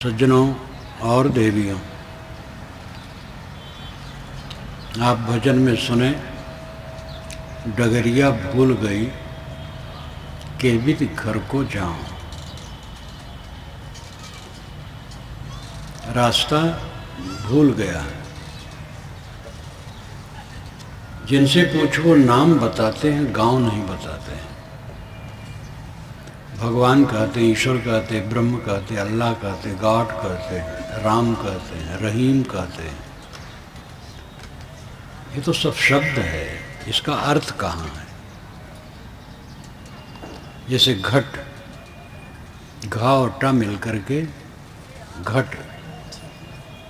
सज्जनों और देवियों, आप भजन में सुने, डगरिया भूल गई केबिद घर को जाऊं। रास्ता भूल गया। जिनसे पूछो नाम बताते हैं, गांव नहीं बताते हैं। भगवान कहते हैं, ईश्वर कहते हैं, ब्रह्म कहते हैं, अल्लाह कहते हैं, गॉड कहते हैं, राम कहते हैं, रहीम कहते हैं। ये तो सब शब्द है, इसका अर्थ कहाँ है? जैसे घट, घा और टा मिल करके घट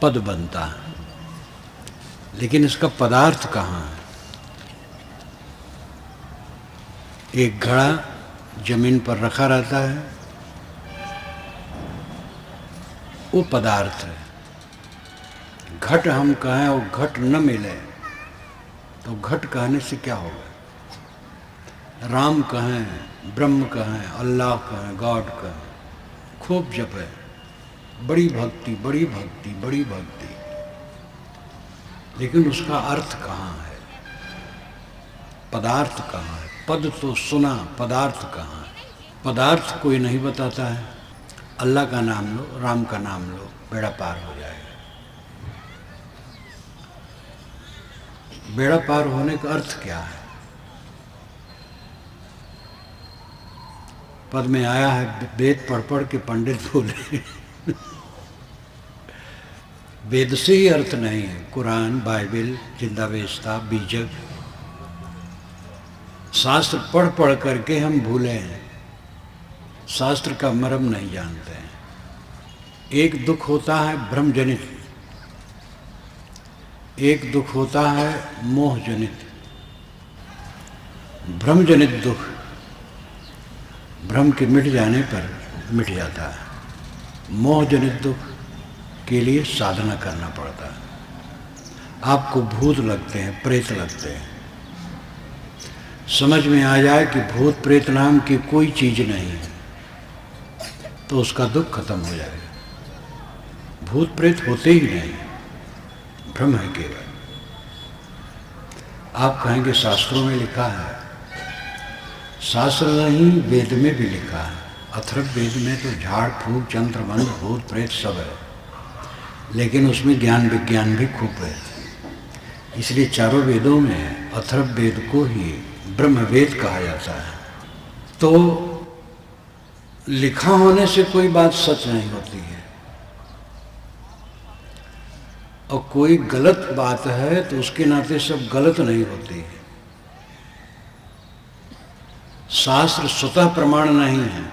पद बनता है, लेकिन इसका पदार्थ कहाँ है? एक घड़ा जमीन पर रखा रहता है, वो पदार्थ है। घट हम कहें और घट न मिले तो घट कहने से क्या होगा? राम कहें, ब्रह्म कहें, अल्लाह कहें, गॉड कहें, खूब जपे, बड़ी भक्ति, बड़ी भक्ति, बड़ी भक्ति, लेकिन उसका अर्थ कहाँ है? पदार्थ कहाँ है? पद तो सुना, पदार्थ कहाँ है? पदार्थ कोई नहीं बताता है। अल्लाह का नाम लो, राम का नाम लो, बेड़ा पार हो जाएगा। बेड़ा पार होने का अर्थ क्या है? पद में आया है, वेद पढ़ पढ़ के पंडित बोले वेद से ही अर्थ नहीं है। कुरान, बाइबल, जिंदा वेस्ता, बीजक, शास्त्र पढ़ पढ़ करके हम भूले हैं, शास्त्र का मर्म नहीं जानते हैं। एक दुख होता है भ्रम जनित, एक दुख होता है मोह जनित। भ्रम जनित दुख भ्रम के मिट जाने पर मिट जाता है। मोह जनित दुख के लिए साधना करना पड़ता है। आपको भूत लगते हैं, प्रेत लगते हैं, समझ में आ जाए कि भूत प्रेत नाम की कोई चीज नहीं है, तो उसका दुख खत्म हो जाएगा। भूत प्रेत होते ही नहीं, भ्रम है केवल। आप कहेंगे शास्त्रों में लिखा है, शास्त्र नहीं, वेद में भी लिखा है। अथर्व वेद में तो झाड़ फूक, चंद्र मंत्र, भूत प्रेत सब है, लेकिन उसमें ज्ञान विज्ञान भी खूब है। इसलिए चारों वेदों में अथर्व वेद को ही ब्रह्म वेद कहा जाता है। तो लिखा होने से कोई बात सच नहीं होती है, और कोई गलत बात है तो उसके नाते सब गलत नहीं होती है। शास्त्र स्वतः प्रमाण नहीं है,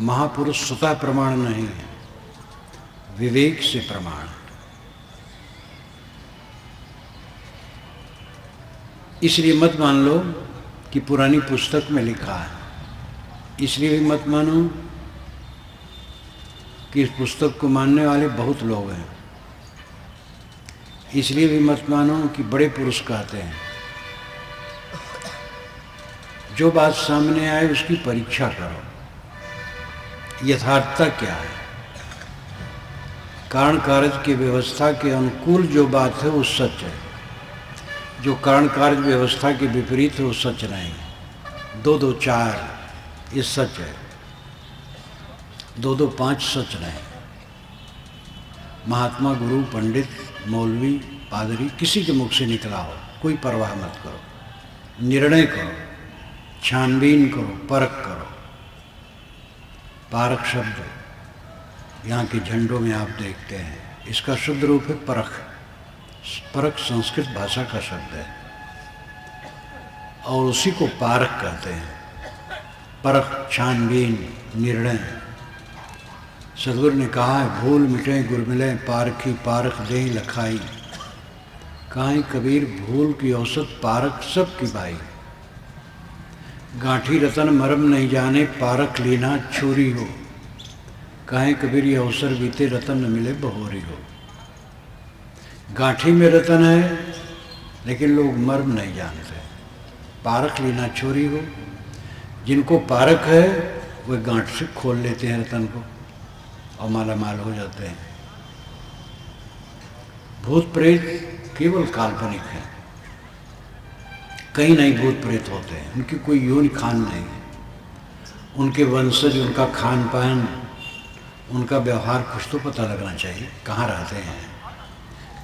महापुरुष स्वतः प्रमाण नहीं है, विवेक से प्रमाण है। इसलिए मत मान लो कि पुरानी पुस्तक में लिखा है, इसलिए भी मत मानो कि इस पुस्तक को मानने वाले बहुत लोग हैं, इसलिए भी मत मानो कि बड़े पुरुष कहते हैं। जो बात सामने आए उसकी परीक्षा करो, यथार्थता क्या है। कारण कार्य की व्यवस्था के अनुकूल जो बात है वो सच है, जो कारण कार्य व्यवस्था के विपरीत है वो सच नहीं। 2 2 4 ये सच है, 2 2 5 सच नहीं। महात्मा, गुरु, पंडित, मौलवी, पादरी, किसी के मुख से निकला हो, कोई परवाह मत करो। निर्णय करो, छानबीन करो, परख करो। पारख शब्द यहाँ के झंडों में आप देखते हैं, इसका शुद्ध रूप है परख। परख संस्कृत भाषा का शब्द है और उसी को पारख कहते हैं। परख, छानबीन, निर्णय। सदगुरु ने कहा है, भूल मिटे गुर मिले, पारखी पारख दें लखाई। काहे कबीर, भूल की औसत पारख सब की भाई। गांठी रतन मरम नहीं जाने, पारख लेना छोरी हो। काहे कबीर, ये अवसर बीते रतन न मिले बहोरी हो। गांठी में रतन है, लेकिन लोग मर्म नहीं जानते। पारख लेना छोरी हो। जिनको पारख है वह गांठ से खोल लेते हैं रतन को। और माला माल हो जाते हैं। भूत प्रेत केवल काल्पनिक है, कहीं नहीं भूत प्रेत होते हैं, उनकी कोई योनि खान नहीं है। उनके वंशज, उनका खान पान, उनका व्यवहार कुछ तो पता लगना चाहिए। कहाँ रहते हैं,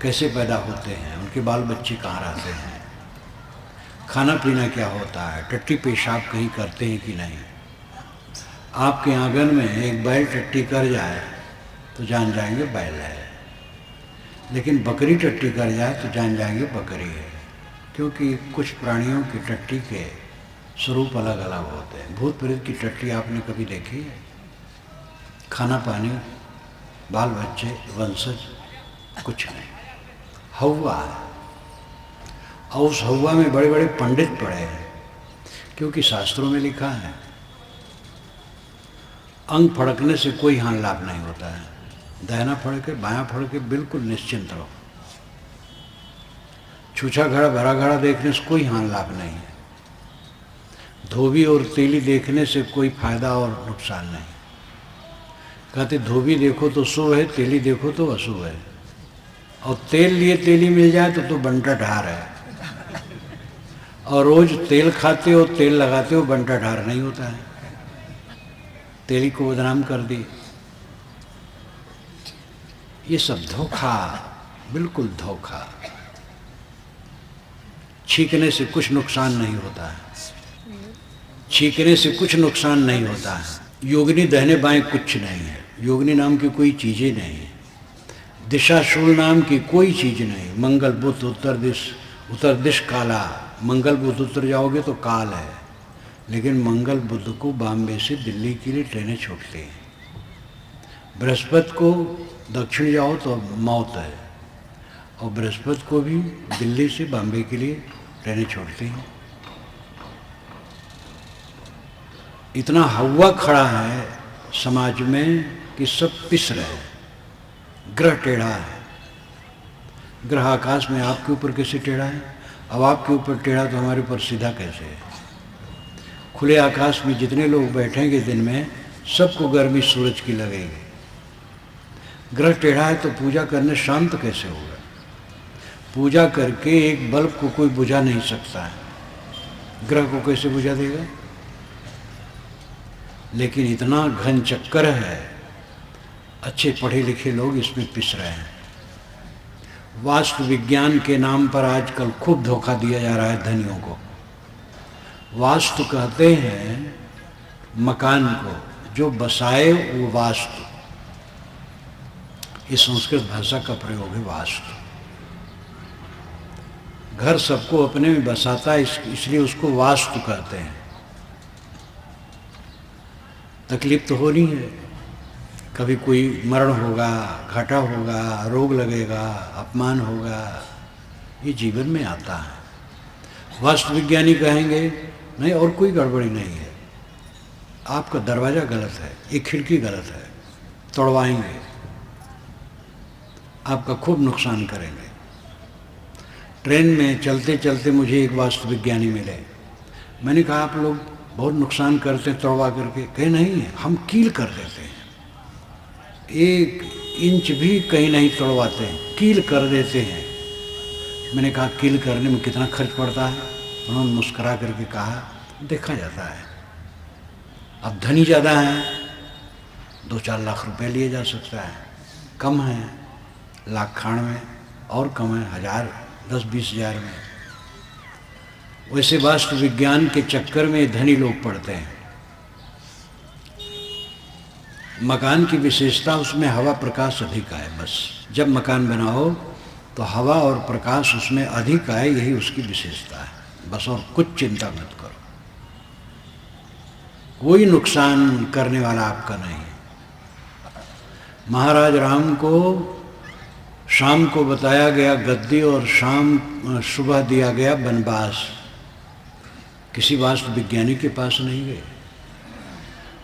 कैसे पैदा होते हैं, उनके बाल बच्चे कहाँ रहते हैं, खाना पीना क्या होता है, टट्टी पेशाब कहीं करते हैं कि नहीं। आपके आंगन में एक बैल टट्टी कर जाए तो जान जाएंगे बैल है, लेकिन बकरी टट्टी कर जाए तो जान जाएंगे बकरी है, क्योंकि कुछ प्राणियों की टट्टी के स्वरूप अलग अलग होते हैं। भूत प्रेत की टट्टी आपने कभी देखी है? खाना पानी, बाल बच्चे, वंशज कुछ नहीं, हवा है। और उस हवा में बड़े बड़े पंडित पड़े हैं, क्योंकि शास्त्रों में लिखा है अंग फड़कने से कोई हानि लाभ नहीं होता है। दाहिना फड़के बायां फड़के बिल्कुल निश्चिंत रहो। छूछा घड़ा भरा घड़ा देखने से कोई हानि लाभ नहीं है। धोबी और तेली देखने से कोई फायदा और नुकसान नहीं। कहते धोबी देखो तो शुभ है, तेली देखो तो अशुभ है। और तेल लिए तेली मिल जाए तो बंटा ढार है, और रोज तेल खाते हो तेल लगाते हो बंटा ढार नहीं होता है। तेली को बदनाम कर दी। ये सब धोखा, बिल्कुल धोखा। छींकने से कुछ नुकसान नहीं होता है, छींकने से कुछ नुकसान नहीं होता है। योगिनी दाहिने बाएं कुछ नहीं है, योगिनी नाम की कोई चीज़ें नहीं है। दिशाशूल नाम की कोई चीज़ नहीं। मंगल बुध उत्तर दिश काला, मंगल बुध उत्तर जाओगे तो काल है, लेकिन मंगल बुध को बॉम्बे से दिल्ली के लिए ट्रेनें छूटती हैं। बृहस्पति को दक्षिण जाओ तो मौत है, और बृहस्पति को भी दिल्ली से बॉम्बे के लिए ट्रेनें छूटती हैं। इतना हवा खड़ा है समाज में कि सब पिस रहे हैं। ग्रह टेढ़ा है। ग्रह आकाश में आपके ऊपर कैसे टेढ़ा है? अब आपके ऊपर टेढ़ा तो हमारे ऊपर सीधा कैसे है? खुले आकाश में जितने लोग बैठेंगे दिन में, सबको गर्मी सूरज की लगेगी। ग्रह टेढ़ा है तो पूजा करने शांत कैसे होगा? पूजा करके एक बल्ब को कोई बुझा नहीं सकता है, ग्रह को कैसे बुझा देगा? लेकिन इतना घन चक्कर है, अच्छे पढ़े लिखे लोग इसमें पिस रहे हैं। वास्तु विज्ञान के नाम पर आजकल खूब धोखा दिया जा रहा है धनियों को। वास्तु कहते हैं मकान को, जो बसाए वो वास्तु। ये संस्कृत भाषा का प्रयोग है वास्तु। घर सबको अपने में बसाता है, इसलिए उसको वास्तु कहते हैं। तकलीफ तो होनी है, कभी कोई मरण होगा, घाटा होगा, रोग लगेगा, अपमान होगा, ये जीवन में आता है। वास्तु विज्ञानी कहेंगे नहीं और कोई गड़बड़ी नहीं है, आपका दरवाज़ा गलत है, एक खिड़की गलत है, तोड़वाएंगे, आपका खूब नुकसान करेंगे। ट्रेन में चलते चलते मुझे एक वास्तु विज्ञानी मिले। मैंने कहा आप लोग बहुत नुकसान करते हैं तोड़वा करके। कहे नहीं, हम कील कर देते हैं, 1 इंच भी कहीं नहीं तोड़वाते हैं, कील कर देते हैं। मैंने कहा कील करने में कितना खर्च पड़ता है? उन्होंने मुस्करा करके कहा देखा जाता है, अब धनी ज़्यादा हैं, 2-4 लाख रुपए लिए जा सकता है, कम है लाख खान में, और कम है 1000, 10-20 हज़ार में। वैसे वास्तु विज्ञान के चक्कर में धनी लोग पड़ते हैं। मकान की विशेषता उसमें हवा प्रकाश अधिक आए, बस। जब मकान बनाओ तो हवा और प्रकाश उसमें अधिक आए, यही उसकी विशेषता है, बस। और कुछ चिंता मत करो, कोई नुकसान करने वाला आपका नहीं है। महाराज राम को शाम को बताया गया गद्दी, और शाम सुबह दिया गया वनवास। किसी वास्तु विज्ञानी के पास नहीं गए।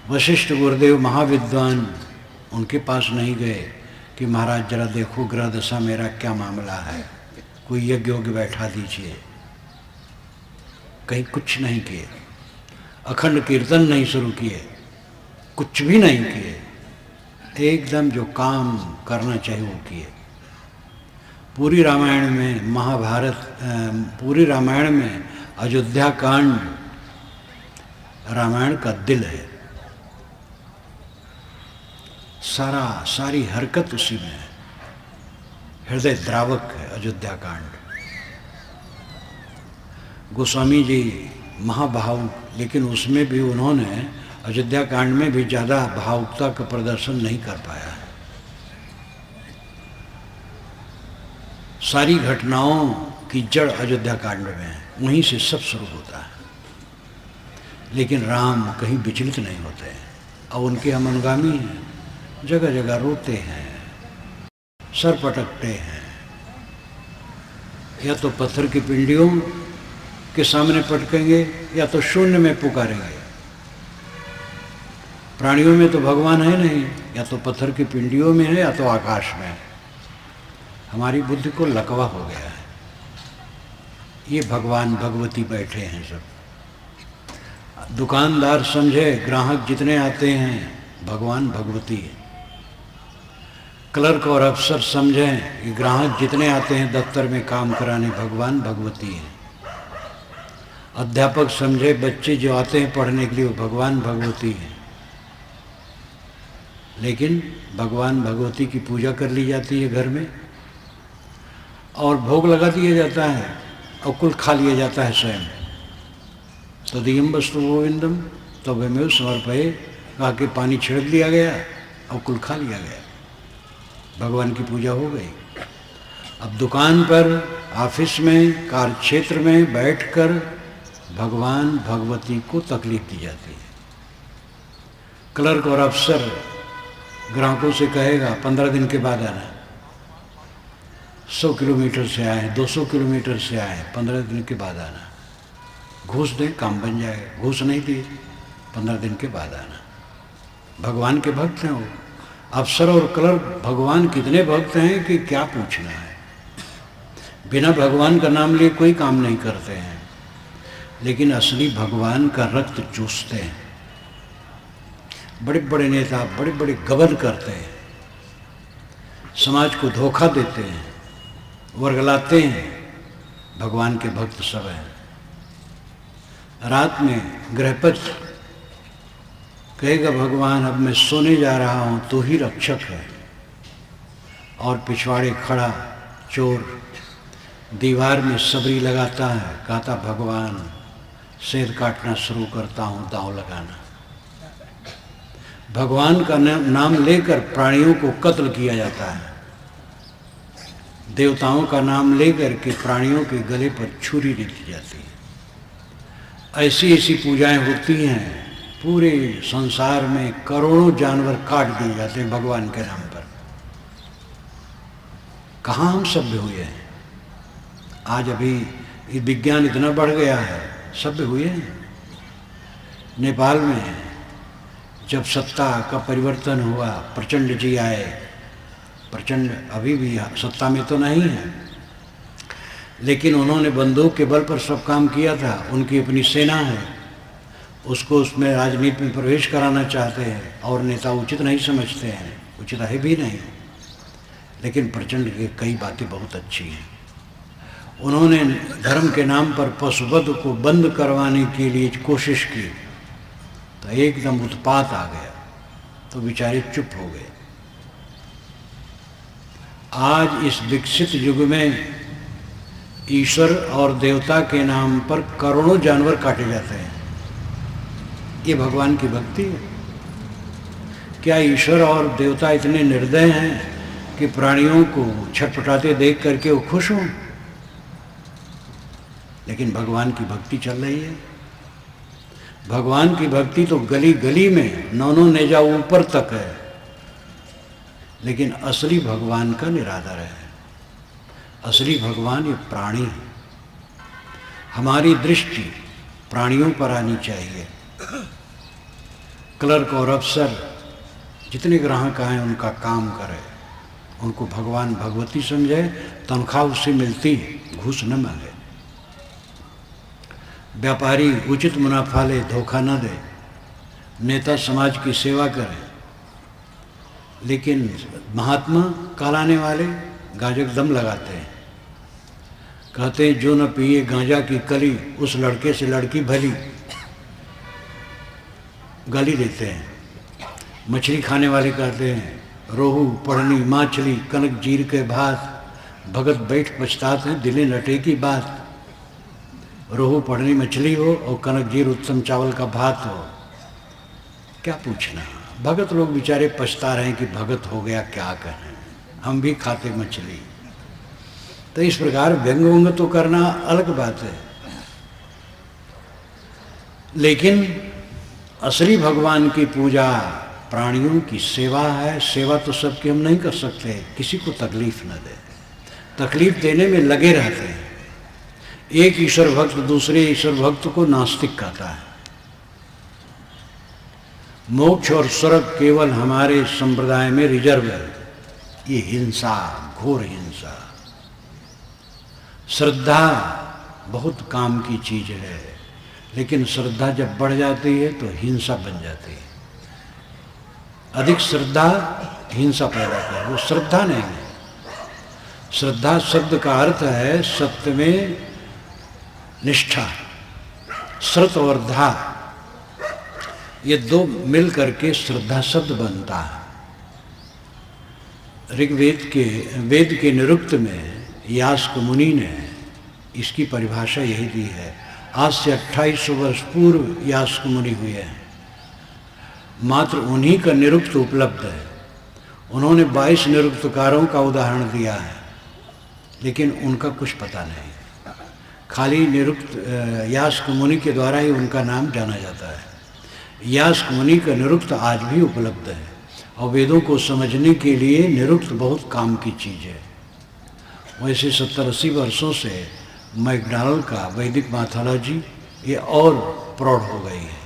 वशिष्ठ गुरुदेव महाविद्वान, उनके पास नहीं गए कि महाराज जरा देखो ग्रह दशा मेरा क्या मामला है, कोई यज्ञ योग्य बैठा दीजिए। कहीं कुछ नहीं किए, अखंड कीर्तन नहीं शुरू किए, कुछ भी नहीं किए। एकदम जो काम करना चाहिए वो किए। पूरी रामायण में पूरी रामायण में अयोध्या कांड रामायण का दिल है। सारी हरकत उसी में है, हृदय द्रावक है अयोध्या कांड। गोस्वामी जी महाभावुक, लेकिन उसमें भी उन्होंने अयोध्या कांड में भी ज़्यादा भावुकता का प्रदर्शन नहीं कर पाया है। सारी घटनाओं की जड़ अयोध्या कांड में है, वहीं से सब शुरू होता है। लेकिन राम कहीं विचलित नहीं होते हैं और उनके हम अनुगामी हैं। जगह जगह रोते हैं, सर पटकते हैं, या तो पत्थर की पिंडियों के सामने पटकेंगे या तो शून्य में पुकारेंगे। प्राणियों में तो भगवान है नहीं, या तो पत्थर की पिंडियों में है या तो आकाश में। हमारी बुद्धि को लकवा हो गया है। ये भगवान भगवती बैठे हैं सब। दुकानदार समझे ग्राहक जितने आते हैं भगवान भगवती है। क्लर्क और अफसर समझें कि ग्राहक जितने आते हैं दफ्तर में काम कराने भगवान भगवती है। अध्यापक समझे बच्चे जो आते हैं पढ़ने के लिए वो भगवान भगवती है। लेकिन भगवान भगवती की पूजा कर ली जाती है घर में और भोग लगा दिया जाता है और कुल खा लिया जाता है स्वयं। तदीयम वस्तु गोविंदम तब में समर्पये कहा कि पानी छिड़क दिया गया और कुल खा लिया गया, भगवान की पूजा हो गई। अब दुकान पर, ऑफिस में, कार्य क्षेत्र में बैठकर भगवान भगवती को तकलीफ दी जाती है। क्लर्क और अफसर ग्राहकों से कहेगा 15 दिन के बाद आना। 100 किलोमीटर से आए, 200 किलोमीटर से आए, 15 दिन के बाद आना। घूस दें काम बन जाएगा, घूस नहीं दिए 15 दिन के बाद आना। भगवान के भक्त हैं वो। अफसर और क्लर्क भगवान कितने भक्त हैं कि क्या पूछना है। बिना भगवान का नाम लिए कोई काम नहीं करते हैं, लेकिन असली भगवान का रक्त चूसते हैं। बड़े बड़े नेता बड़े बड़े गबन करते हैं, समाज को धोखा देते हैं, वर्गलाते हैं। भगवान के भक्त सब हैं। रात में गृहपति कहेगा भगवान अब मैं सोने जा रहा हूँ, तू ही रक्षक है। और पिछवाड़े खड़ा चोर दीवार में सबरी लगाता है, कहता भगवान शेर काटना शुरू करता हूँ, दांव लगाना। भगवान का नाम लेकर प्राणियों को कत्ल किया जाता है। देवताओं का नाम लेकर के प्राणियों के गले पर छुरी रखी जाती है। ऐसी ऐसी पूजाएं होती हैं, पूरे संसार में करोड़ों जानवर काट दिए जाते हैं भगवान के नाम पर। कहाँ हम सभ्य हुए हैं? आज अभी विज्ञान इतना बढ़ गया है, सभ्य हुए हैं। नेपाल में जब सत्ता का परिवर्तन हुआ, प्रचंड जी आए। प्रचंड अभी भी सत्ता में तो नहीं है, लेकिन उन्होंने बंदूक के बल पर सब काम किया था। उनकी अपनी सेना है, उसको उसमें राजनीति में प्रवेश कराना चाहते हैं और नेता उचित नहीं समझते हैं, उचित है भी नहीं। लेकिन प्रचंड की कई बातें बहुत अच्छी हैं। उन्होंने धर्म के नाम पर पशुवध को बंद करवाने के लिए कोशिश की तो एकदम उत्पात आ गया, तो बेचारे चुप हो गए। आज इस विकसित युग में ईश्वर और देवता के नाम पर करोड़ों जानवर काटे जाते हैं। ये भगवान की भक्ति है? क्या ईश्वर और देवता इतने निर्दय हैं कि प्राणियों को छटपटाते देख करके वो खुश हों? लेकिन भगवान की भक्ति चल रही है। भगवान की भक्ति तो गली गली में, नौनों नेजा ऊपर तक है। लेकिन असली भगवान का निरादर है। असली भगवान ये प्राणी है। हमारी दृष्टि प्राणियों पर आनी चाहिए। क्लर्क और अफसर जितने ग्राहक आए उनका काम करें, उनको भगवान भगवती समझे, तनख्वाह उससे मिलती है, घूस न मांगे। व्यापारी उचित मुनाफा ले, धोखा न दे। नेता समाज की सेवा करे, लेकिन महात्मा कहलाने वाले गांजे को दम लगाते हैं, कहते हैं जो न पिए गांजा की कली उस लड़के से लड़की भली, गाली देते हैं। मछली खाने वाले कहते हैं रोहू पढ़नी माछली कनक जीर के भात, भगत बैठ पछतात हैं दिले नटे की बात। रोहू पढ़नी मछली हो और कनक जीर उत्तम चावल का भात हो, क्या पूछना। भगत लोग बेचारे पछता रहे हैं कि भगत हो गया, क्या कहें, हम भी खाते मछली। तो इस प्रकार व्यंग वंग तो करना अलग बात है, लेकिन असली भगवान की पूजा प्राणियों की सेवा है। सेवा तो सबकी हम नहीं कर सकते, किसी को तकलीफ न दे, तकलीफ देने में लगे रहते हैं। एक ईश्वर भक्त दूसरे ईश्वर भक्त को नास्तिक कहता है। मोक्ष और स्वर्ग केवल हमारे संप्रदाय में रिजर्व है। ये हिंसा, घोर हिंसा। श्रद्धा बहुत काम की चीज है, लेकिन श्रद्धा जब बढ़ जाती है तो हिंसा बन जाती है। अधिक श्रद्धा हिंसा पैदा करे, वो श्रद्धा नहीं है। श्रद्धा शब्द का अर्थ है सत्य में निष्ठा। श्रत और धा ये दो मिल करके श्रद्धा शब्द बनता है। वेद के निरुक्त में यास्क मुनि ने इसकी परिभाषा यही दी है। आज से 2800 वर्ष पूर्व यास्क मुनि हुए हैं, मात्र उन्हीं का निरुक्त उपलब्ध है। उन्होंने 22 निरुक्तकारों का उदाहरण दिया है, लेकिन उनका कुछ पता नहीं। खाली निरुक्त यास्क मुनि के द्वारा ही उनका नाम जाना जाता है। यास्क मुनि का निरुक्त आज भी उपलब्ध है, और वेदों को समझने के लिए निरुक्त बहुत काम की चीज़ है। वैसे 70-80 वर्षों से मैकडॉनल्ड का वैदिक मैथोलॉजी ये और प्रौढ़ हो गई है।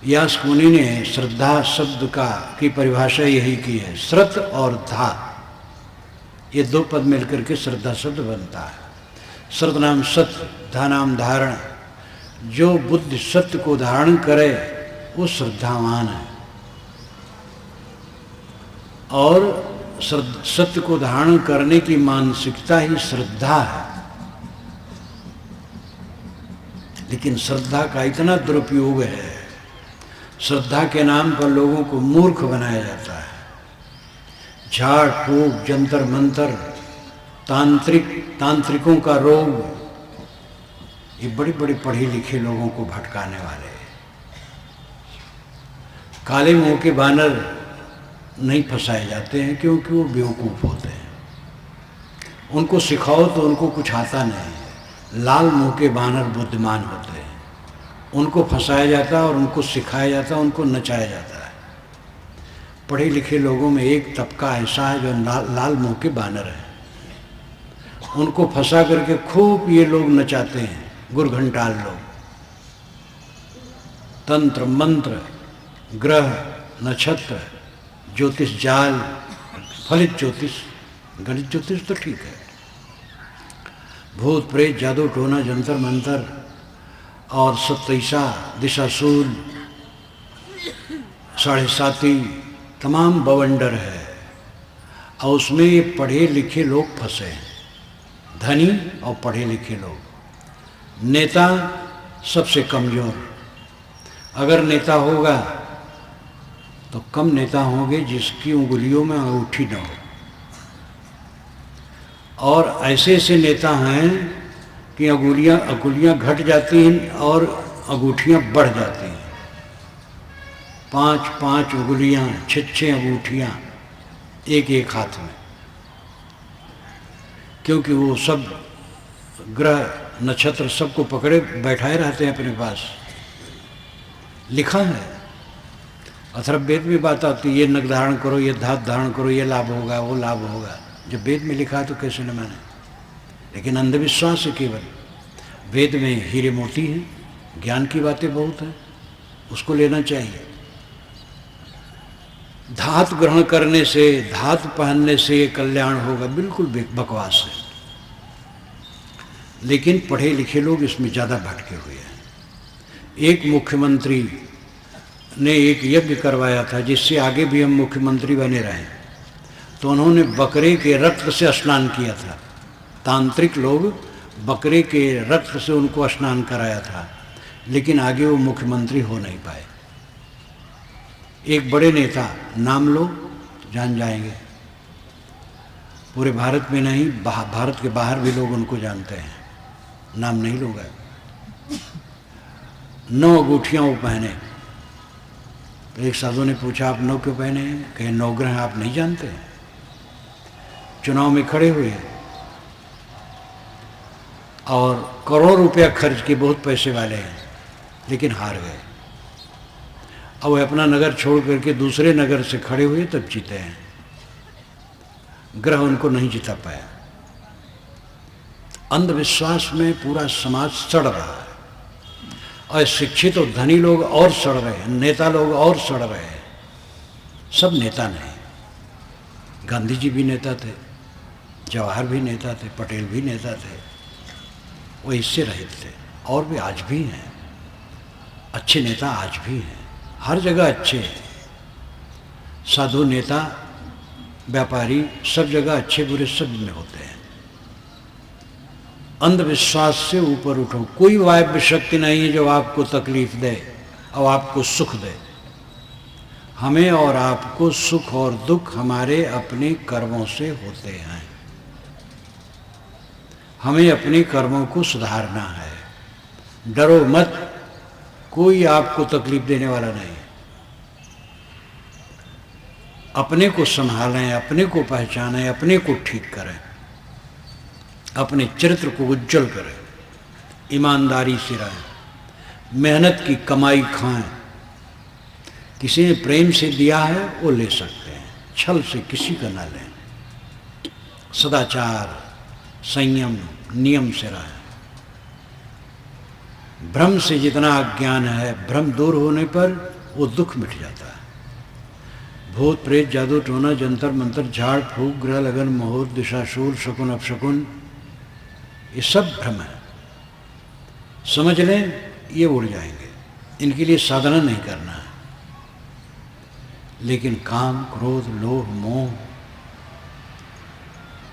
यास्क मुनि ने श्रद्धा शब्द की परिभाषा यही की है। श्रत और धा ये दो पद मिलकर के श्रद्धा शब्द बनता है। श्रत नाम सत्य, धा नाम धारण। जो बुद्धि सत्य को धारण करे वो श्रद्धावान है, और सत्य को धारण करने की मानसिकता ही श्रद्धा है। लेकिन श्रद्धा का इतना दुरुपयोग है, श्रद्धा के नाम पर लोगों को मूर्ख बनाया जाता है। झाड़ फूक, जंतर मंतर, तांत्रिकों का रोग, ये बड़े बड़े पढ़े लिखे लोगों को भटकाने वाले हैं। काले मुंह के बानर नहीं फंसाए जाते हैं क्योंकि वो बेवकूफ़ होते हैं। उनको सिखाओ तो उनको कुछ आता नहीं। लाल मुंह के बानर बुद्धिमान होते हैं, उनको फंसाया जाता है और उनको सिखाया जाता है, उनको नचाया जाता है। पढ़े लिखे लोगों में एक तबका ऐसा है जो लाल मुंह के बानर हैं, उनको फंसा करके खूब ये लोग नचाते हैं। गुरघंटाल लोग तंत्र मंत्र, ग्रह, नक्षत्र, ज्योतिष जाल, फलित ज्योतिष, गणित ज्योतिष तो ठीक है, भूत प्रेत, जादू टोना, जंतर मंतर और 27 दिशाशूल, 7.5 तमाम बवंडर है। और उसमें ये पढ़े लिखे लोग फंसे हैं, धनी और पढ़े लिखे लोग। नेता सबसे कमज़ोर। अगर नेता होगा तो कम नेता होंगे जिसकी उंगलियों में अंगूठी न हो, और ऐसे ऐसे नेता हैं कि अंगुलियाँ घट जाती हैं और अंगूठियाँ बढ़ जाती हैं। 5-5 उंगलियाँ, 6-6 अंगूठियाँ एक हाथ में, क्योंकि वो सब ग्रह नक्षत्र सबको पकड़े बैठाए रहते हैं अपने पास। लिखा है अथर्ववेद में बात आती है, ये नग धारण करो, ये धात धारण करो, ये लाभ होगा, वो लाभ होगा। जब वेद में लिखा है तो कैसे न माने। लेकिन अंधविश्वास है केवल। वेद में हीरे मोती हैं, ज्ञान की बातें बहुत हैं, उसको लेना चाहिए। धात ग्रहण करने से, धात पहनने से ये कल्याण होगा, बिल्कुल बकवास है। लेकिन पढ़े लिखे लोग इसमें ज़्यादा भटके हुए हैं। एक मुख्यमंत्री ने एक यज्ञ करवाया था जिससे आगे भी हम मुख्यमंत्री बने रहें, तो उन्होंने बकरे के रक्त से स्नान किया था। तांत्रिक लोग बकरे के रक्त से उनको स्नान कराया था, लेकिन आगे वो मुख्यमंत्री हो नहीं पाए। एक बड़े नेता, नाम लो जान जाएंगे, पूरे भारत में नहीं भारत के बाहर भी लोग उनको जानते हैं, नाम नहीं लूँगा। 9 अंगूठियाँ वो पहने। तो एक साधु ने पूछा आप 9 क्यों पहने हैं? कहे 9 ग्रह आप नहीं जानते? चुनाव में खड़े हुए और करोड़ रुपया खर्च किए, बहुत पैसे वाले हैं, लेकिन हार गए। अब वह अपना नगर छोड़ करके दूसरे नगर से खड़े हुए तब जीते हैं। ग्रह उनको नहीं जिता पाया। अंधविश्वास में पूरा समाज सड़ रहा है, और शिक्षित और धनी लोग और सड़ रहे हैं, नेता लोग और सड़ रहे हैं। सब नेता नहीं, गांधी जी भी नेता थे, जवाहर भी नेता थे, पटेल भी नेता थे, वो इससे रहित थे, और भी आज भी हैं। अच्छे नेता आज भी हैं, हर जगह अच्छे हैं। साधु नेता व्यापारी सब जगह अच्छे बुरे सब में होते हैं। अंधविश्वास से ऊपर उठो। कोई वायव्य शक्ति नहीं है जो आपको तकलीफ दे और आपको सुख दे। हमें और आपको सुख और दुख हमारे अपने कर्मों से होते हैं। हमें अपने कर्मों को सुधारना है। डरो मत, कोई आपको तकलीफ देने वाला नहीं। अपने को संभालें, अपने को पहचानें, अपने को ठीक करें, अपने चरित्र को उज्जवल करें, ईमानदारी से रहें, मेहनत की कमाई खाएं। किसी ने प्रेम से दिया है वो ले सकते हैं, छल से किसी का ना लें। सदाचार, संयम, नियम से रहें। भ्रम से जितना अज्ञान है, भ्रम दूर होने पर वो दुख मिट जाता है। भूत प्रेत, जादू टोना, जंतर मंतर, झाड़ फूक, ग्रह लगन, मुहूर्त, दिशाशूल, शकुन अपशकुन, ये सब भ्रम है। समझ लें, ये उड़ जाएंगे। इनके लिए साधना नहीं करना है, लेकिन काम, क्रोध, लोभ, मोह,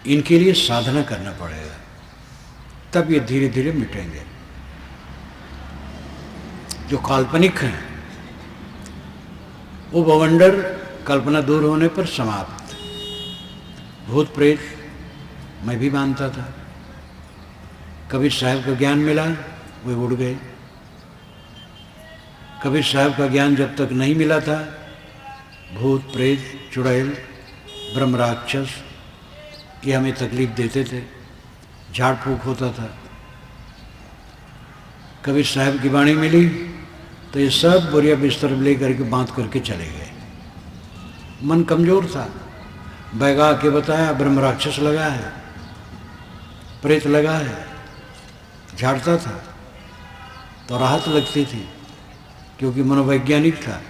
इनके लिए साधना करना पड़ेगा, तब ये धीरे धीरे मिटेंगे। जो काल्पनिक हैं वो बवंडर कल्पना दूर होने पर समाप्त। भूत प्रेत मैं भी मानता था, कबीर साहब का ज्ञान मिला वे उड़ गए। कबीर साहब का ज्ञान जब तक नहीं मिला था, भूत प्रेत, चुड़ैल, ब्रह्म राक्षस ये हमें तकलीफ देते थे, झाड़ फूक होता था। कबीर साहब की वाणी मिली तो ये सब बोरिया बिस्तर लेकर के बांध करके चले गए। मन कमजोर था, बैगा के बताया ब्रह्म राक्षस लगा है, प्रेत लगा है, झाड़ता था तो राहत लगती थी क्योंकि मनोवैज्ञानिक था।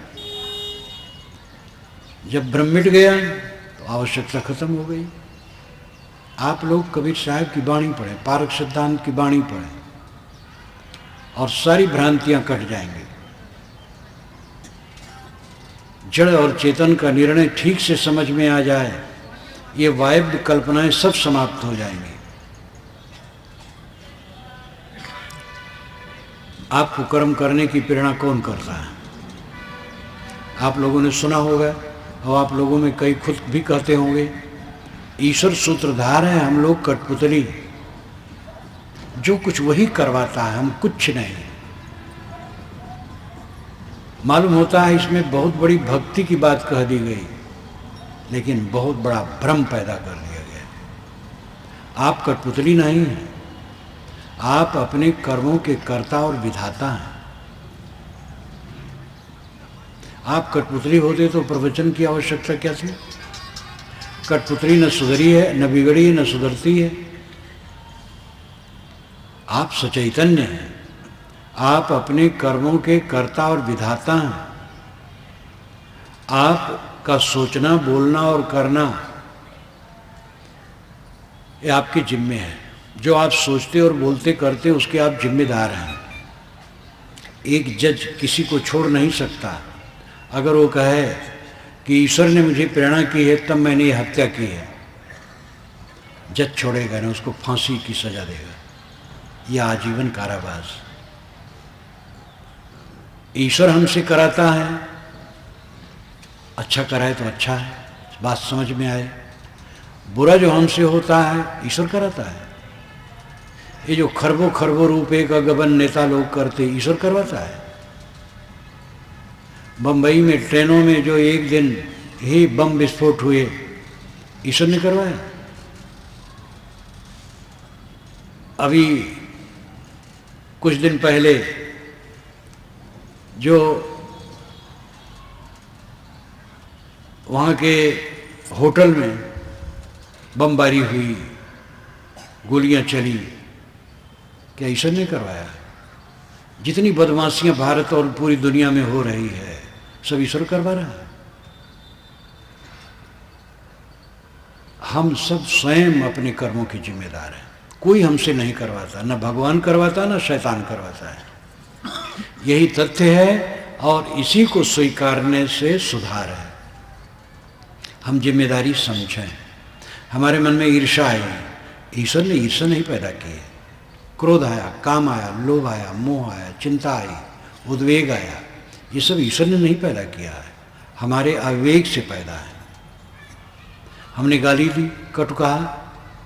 जब ब्रह्म मिट गया तो आवश्यकता खत्म हो गई। आप लोग कबीर साहब की वाणी पढ़ें, पारक सिद्धांत की वाणी पढ़ें और सारी भ्रांतियां कट जाएंगी। जड़ और चेतन का निर्णय ठीक से समझ में आ जाए, ये वायव्य कल्पनाएं सब समाप्त हो जाएंगी। आपको कर्म करने की प्रेरणा कौन करता है? आप लोगों ने सुना होगा और आप लोगों में कई खुद भी कहते होंगे, ईश्वर सूत्रधार है, हम लोग कठपुतली, जो कुछ वही करवाता है, हम कुछ नहीं। मालूम होता है इसमें बहुत बड़ी भक्ति की बात कह दी गई, लेकिन बहुत बड़ा भ्रम पैदा कर दिया गया। आप कठपुतली नहीं हैं, आप अपने कर्मों के कर्ता और विधाता हैं। आप कठपुतली होते तो प्रवचन की आवश्यकता क्या थी? कठपुतली न सुधरी है, न बिगड़ी है, न सुधरती है। आप सचैतन्य हैं, आप अपने कर्मों के कर्ता और विधाता हैं। आपका सोचना, बोलना और करना ये आपके जिम्मे है। जो आप सोचते और बोलते करते उसके आप जिम्मेदार हैं। एक जज किसी को छोड़ नहीं सकता, अगर वो कहे कि ईश्वर ने मुझे प्रेरणा की है तब मैंने ये हत्या की है, जज छोड़ेगा ना, उसको फांसी की सजा देगा या आजीवन कारावास। ईश्वर हमसे कराता है, अच्छा कराए तो अच्छा है, बात समझ में आए। बुरा जो हमसे होता है ईश्वर कराता है। ये जो खरबों खरबों रुपए का गबन नेता लोग करते, ईश्वर करवाता है। बम्बई में ट्रेनों में जो एक दिन ही बम विस्फोट हुए, ईश्वर ने करवाया। अभी कुछ दिन पहले जो वहाँ के होटल में बमबारी हुई, गोलियां चली, क्या ईश्वर ने करवाया? जितनी बदमाशियां भारत और पूरी दुनिया में हो रही है, सब ईश्वर करवा रहा है। हम सब स्वयं अपने कर्मों के जिम्मेदार हैं। कोई हमसे नहीं करवाता, न भगवान करवाता न शैतान करवाता है। यही तथ्य है और इसी को स्वीकारने से सुधार है। हम जिम्मेदारी समझें। हमारे मन में ईर्ष्या आई, ईश्वर ने ईर्ष्या नहीं पैदा की है। क्रोध आया, काम आया, लोभ आया, मोह आया, चिंता आई, उद्वेग आया, ये सब ईश्वर ने नहीं पैदा किया है, हमारे आवेग से पैदा है। हमने गाली दी, कटु कहा,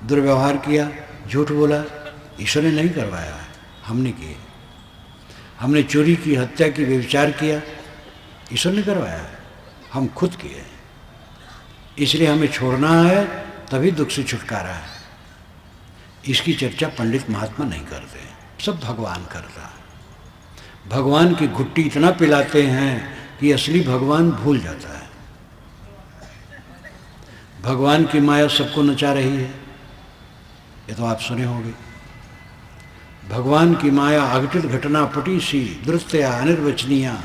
दुर्व्यवहार किया, झूठ बोला, ईश्वर ने नहीं करवाया है, हमने किए। हमने चोरी की, हत्या की, व्यभिचार किया, ईश्वर ने करवाया है, हम खुद किए। इसलिए हमें छोड़ना है, तभी दुख से छुटकारा है। इसकी चर्चा पंडित महात्मा नहीं करते, सब भगवान करता है। भगवान की घुट्टी इतना पिलाते हैं कि असली भगवान भूल जाता है। भगवान की माया सबको नचा रही है, ये तो आप सुने होंगे। भगवान की माया अघटित घटना पटी सी दृश्या अनिर्वचनीया।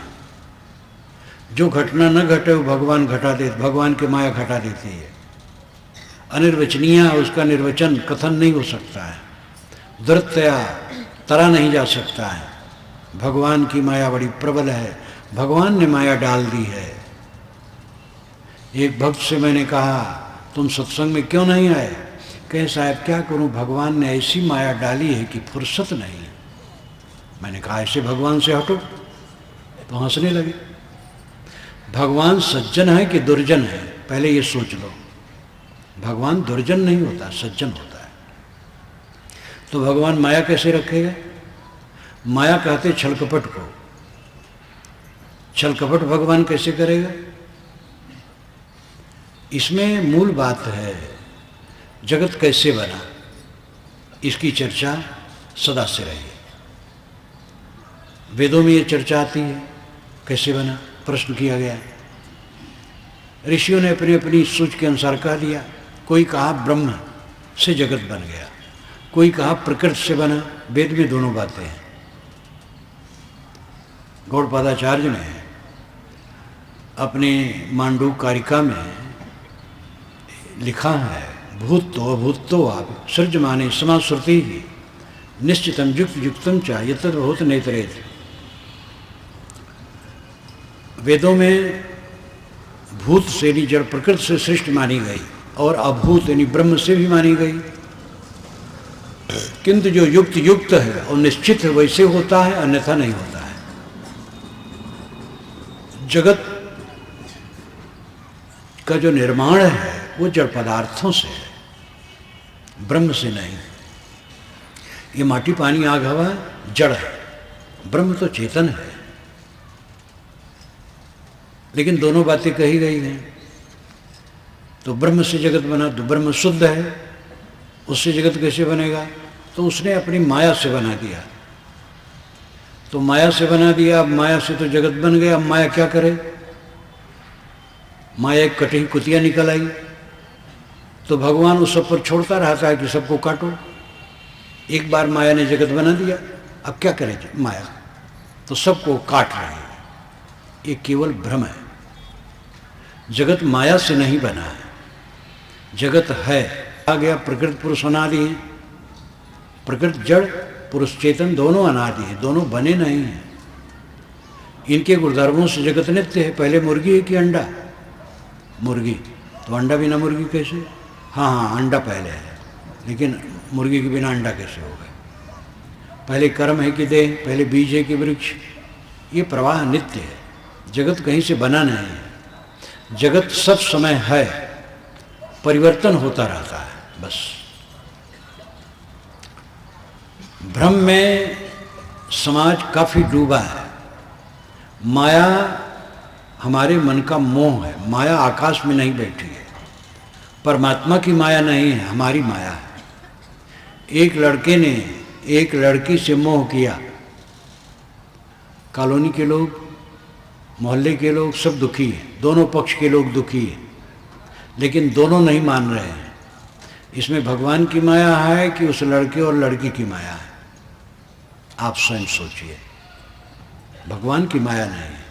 जो घटना न घटे वो भगवान घटा दे, भगवान की माया घटा देती है। अनिर्वचनीय, उसका निर्वचन कथन नहीं हो सकता है, दृत्या तरा नहीं जा सकता है। भगवान की माया बड़ी प्रबल है, भगवान ने माया डाल दी है। एक भक्त से मैंने कहा, तुम सत्संग में क्यों नहीं आए? कहे साहब क्या करूं, भगवान ने ऐसी माया डाली है कि फुर्सत नहीं। मैंने कहा ऐसे भगवान से हटो, तो हंसने लगे। भगवान सज्जन है कि दुर्जन है, पहले ये सोच लो। भगवान दुर्जन नहीं होता, सज्जन होता है। तो भगवान माया कैसे रखेगा? माया कहते छल कपट को। छल कपट भगवान कैसे करेगा? इसमें मूल बात है, जगत कैसे बना, इसकी चर्चा सदा से रही। वेदों में ये चर्चा आती है, कैसे बना, प्रश्न किया गया। ऋषियों ने अपनी अपनी सोच के अनुसार कह दिया। कोई कहा ब्रह्म से जगत बन गया, कोई कहा प्रकृति से बना। वेद में दोनों बातें हैं। गौड़पादाचार्य ने अपने मांडू कारिका में लिखा है, भूतो अभूतो आप सृजमाने समाश्रुति ही निश्चितम युक्त युक्तम चा यतद्भूत नेतरेत। वेदों में भूत से यानी जड़ प्रकृति से सृष्टि मानी गई और अभूत यानी ब्रह्म से भी मानी गई। किंतु जो युक्त युक्त है और निश्चित है वैसे होता है, अन्यथा नहीं होता है। जगत का जो निर्माण है वो जड़ पदार्थों से है, ब्रह्म से नहीं। ये माटी पानी आग हवा जड़ है, ब्रह्म तो चेतन है। लेकिन दोनों बातें कही गई हैं। तो ब्रह्म से जगत बना, तो ब्रह्म शुद्ध है, उससे जगत कैसे बनेगा? तो उसने अपनी माया से बना दिया। तो माया से बना दिया, अब माया से तो जगत बन गया। अब माया क्या करे? माया एक कटी कुतिया निकल आई। तो भगवान उस सब पर छोड़ता रहता है कि सबको काटो। एक बार माया ने जगत बना दिया, अब क्या करे माया? तो सबको काट रही है। ये केवल भ्रम है। जगत माया से नहीं बना है, जगत है। आ गया प्रकृति पुरुष अनादि है, प्रकृति जड़ पुरुष चेतन दोनों अनादि है, दोनों बने नहीं हैं। इनके गुणधर्मों से जगत नित्य है। पहले मुर्गी है कि अंडा? मुर्गी। तो अंडा बिना मुर्गी कैसे? हाँ हाँ, अंडा पहले है, लेकिन मुर्गी के बिना अंडा कैसे होगा? पहले कर्म है कि देह, पहले बीज है कि वृक्ष? ये प्रवाह नित्य है, जगत कहीं से बना नहीं है। जगत सब समय है, परिवर्तन होता रहता है बस। भ्रम में समाज काफी डूबा है। माया हमारे मन का मोह है। माया आकाश में नहीं बैठी है, परमात्मा की माया नहीं है, हमारी माया है। एक लड़के ने एक लड़की से मोह किया, कॉलोनी के लोग, मोहल्ले के लोग सब दुखी हैं, दोनों पक्ष के लोग दुखी हैं, लेकिन दोनों नहीं मान रहे हैं। इसमें भगवान की माया है कि उस लड़के और लड़की की माया है? आप स्वयं सोचिए। भगवान की माया नहीं है।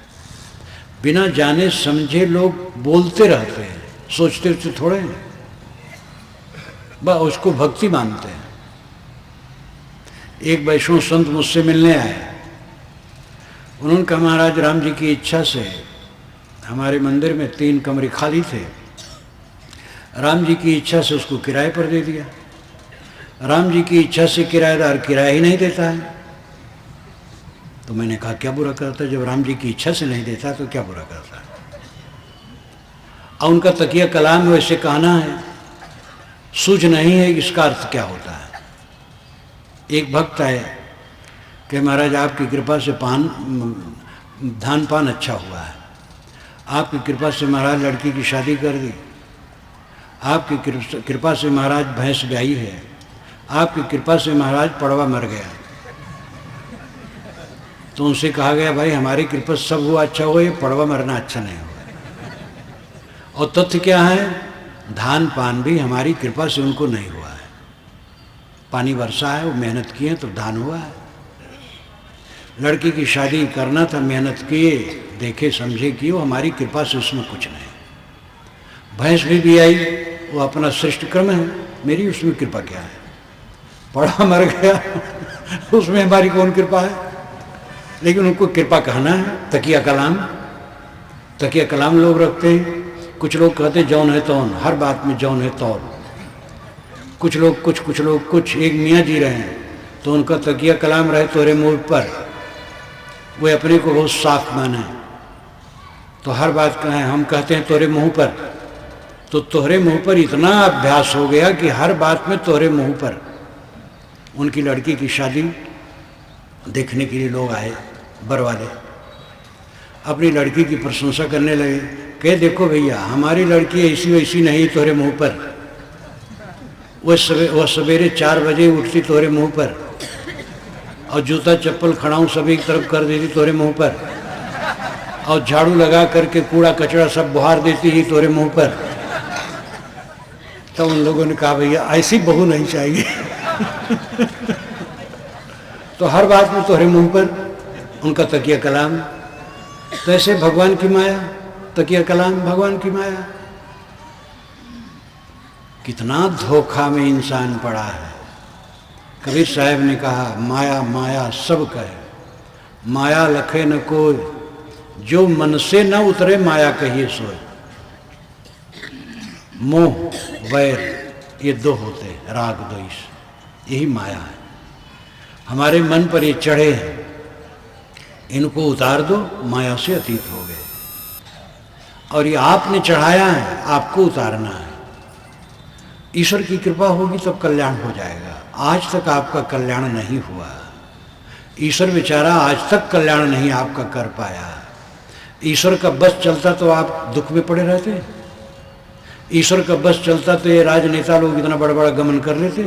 बिना जाने समझे लोग बोलते रहते हैं, सोचते तो थोड़े हैं, बस उसको भक्ति मानते हैं। एक वैष्णव संत मुझसे मिलने आए। उन्होंने कहा, महाराज राम जी की इच्छा से हमारे मंदिर में 3 कमरे खाली थे, राम जी की इच्छा से उसको किराए पर दे दिया। राम जी की इच्छा से किराएदार किराया ही नहीं देता है। तो मैंने कहा, क्या बुरा करता है? जब राम जी की इच्छा से नहीं देता तो क्या बुरा करता है? और उनका तकिया कलाम वैसे कहना है, सूझ नहीं है इसका अर्थ क्या होता है। एक भक्त है कि महाराज आपकी कृपा से धान पान अच्छा हुआ है, आपकी कृपा से महाराज लड़की की शादी कर दी, आपकी कृपा से महाराज भैंस ब्याई है, आपकी कृपा से महाराज पड़वा मर गया। तो उनसे कहा गया, भाई हमारी कृपा सब हुआ अच्छा हुआ, ये पड़वा मरना अच्छा नहीं हुआ। और तथ्य क्या है? धान पान भी हमारी कृपा से उनको नहीं हुआ है। पानी वर्षा है, वो मेहनत किए तो धान हुआ है। लड़की की शादी करना था, मेहनत किए, देखे समझे किए, वो हमारी कृपा से उसमें कुछ नहीं। भैंस भी आई, वो अपना श्रेष्ठ कर्म है, मेरी उसमें कृपा क्या है? पड़ा मर गया उसमें हमारी कौन कृपा है? लेकिन उनको कृपा कहना है। तकिया कलाम लोग रखते हैं। कुछ लोग कहते हैं जौन है तौन, हर बात में जौन है तौन। कुछ लोग कुछ। एक मियाँ जी रहे हैं तो उनका तकिया कलाम रहे तोरे मुंह पर, वे अपने को बहुत साफ माने, तो हर बात कहें, हम कहते हैं तोरे मुंह पर, तो तोहरे मुंह पर इतना अभ्यास हो गया कि हर बात में तोहरे मुंह पर। उनकी लड़की की शादी देखने के लिए लोग आए, बर वाले अपनी लड़की की प्रशंसा करने लगे। कहे, देखो भैया हमारी लड़की ऐसी वैसी नहीं तोहरे मुंह पर, वह सवेरे 4 बजे उठती तोहरे मुंह पर, और जूता चप्पल खड़ाऊँ सभी की तरफ कर देती तोहरे मुंह पर, और झाड़ू लगा करके कूड़ा कचरा सब बुहार देती ही तोहरे मुंह पर। तो उन लोगों ने कहा, भैया ऐसी बहू नहीं चाहिए तो हर बात में तोहरे मुंह पर, उनका तकिया कलाम। तो ऐसे भगवान की माया, तकिया कलाम भगवान की माया। कितना धोखा में इंसान पड़ा है। कबीर साहब ने कहा, माया माया सब कहे, माया लखे न कोई, जो मन से न उतरे माया कहिए सोए। मोह वैर ये 2 होते हैं, राग द्वेष, यही माया है। हमारे मन पर ये चढ़े हैं, इनको उतार दो, माया से अतीत हो गए। और ये आपने चढ़ाया है, आपको उतारना है। ईश्वर की कृपा होगी तब कल्याण हो जाएगा। आज तक आपका कल्याण नहीं हुआ। ईश्वर बेचारा आज तक कल्याण नहीं आपका कर पाया। ईश्वर का बस चलता तो आप दुख में पड़े रहते। ईश्वर का बस चलता तो ये राजनेता लोग इतना बड़ा बड़ा गमन कर लेते।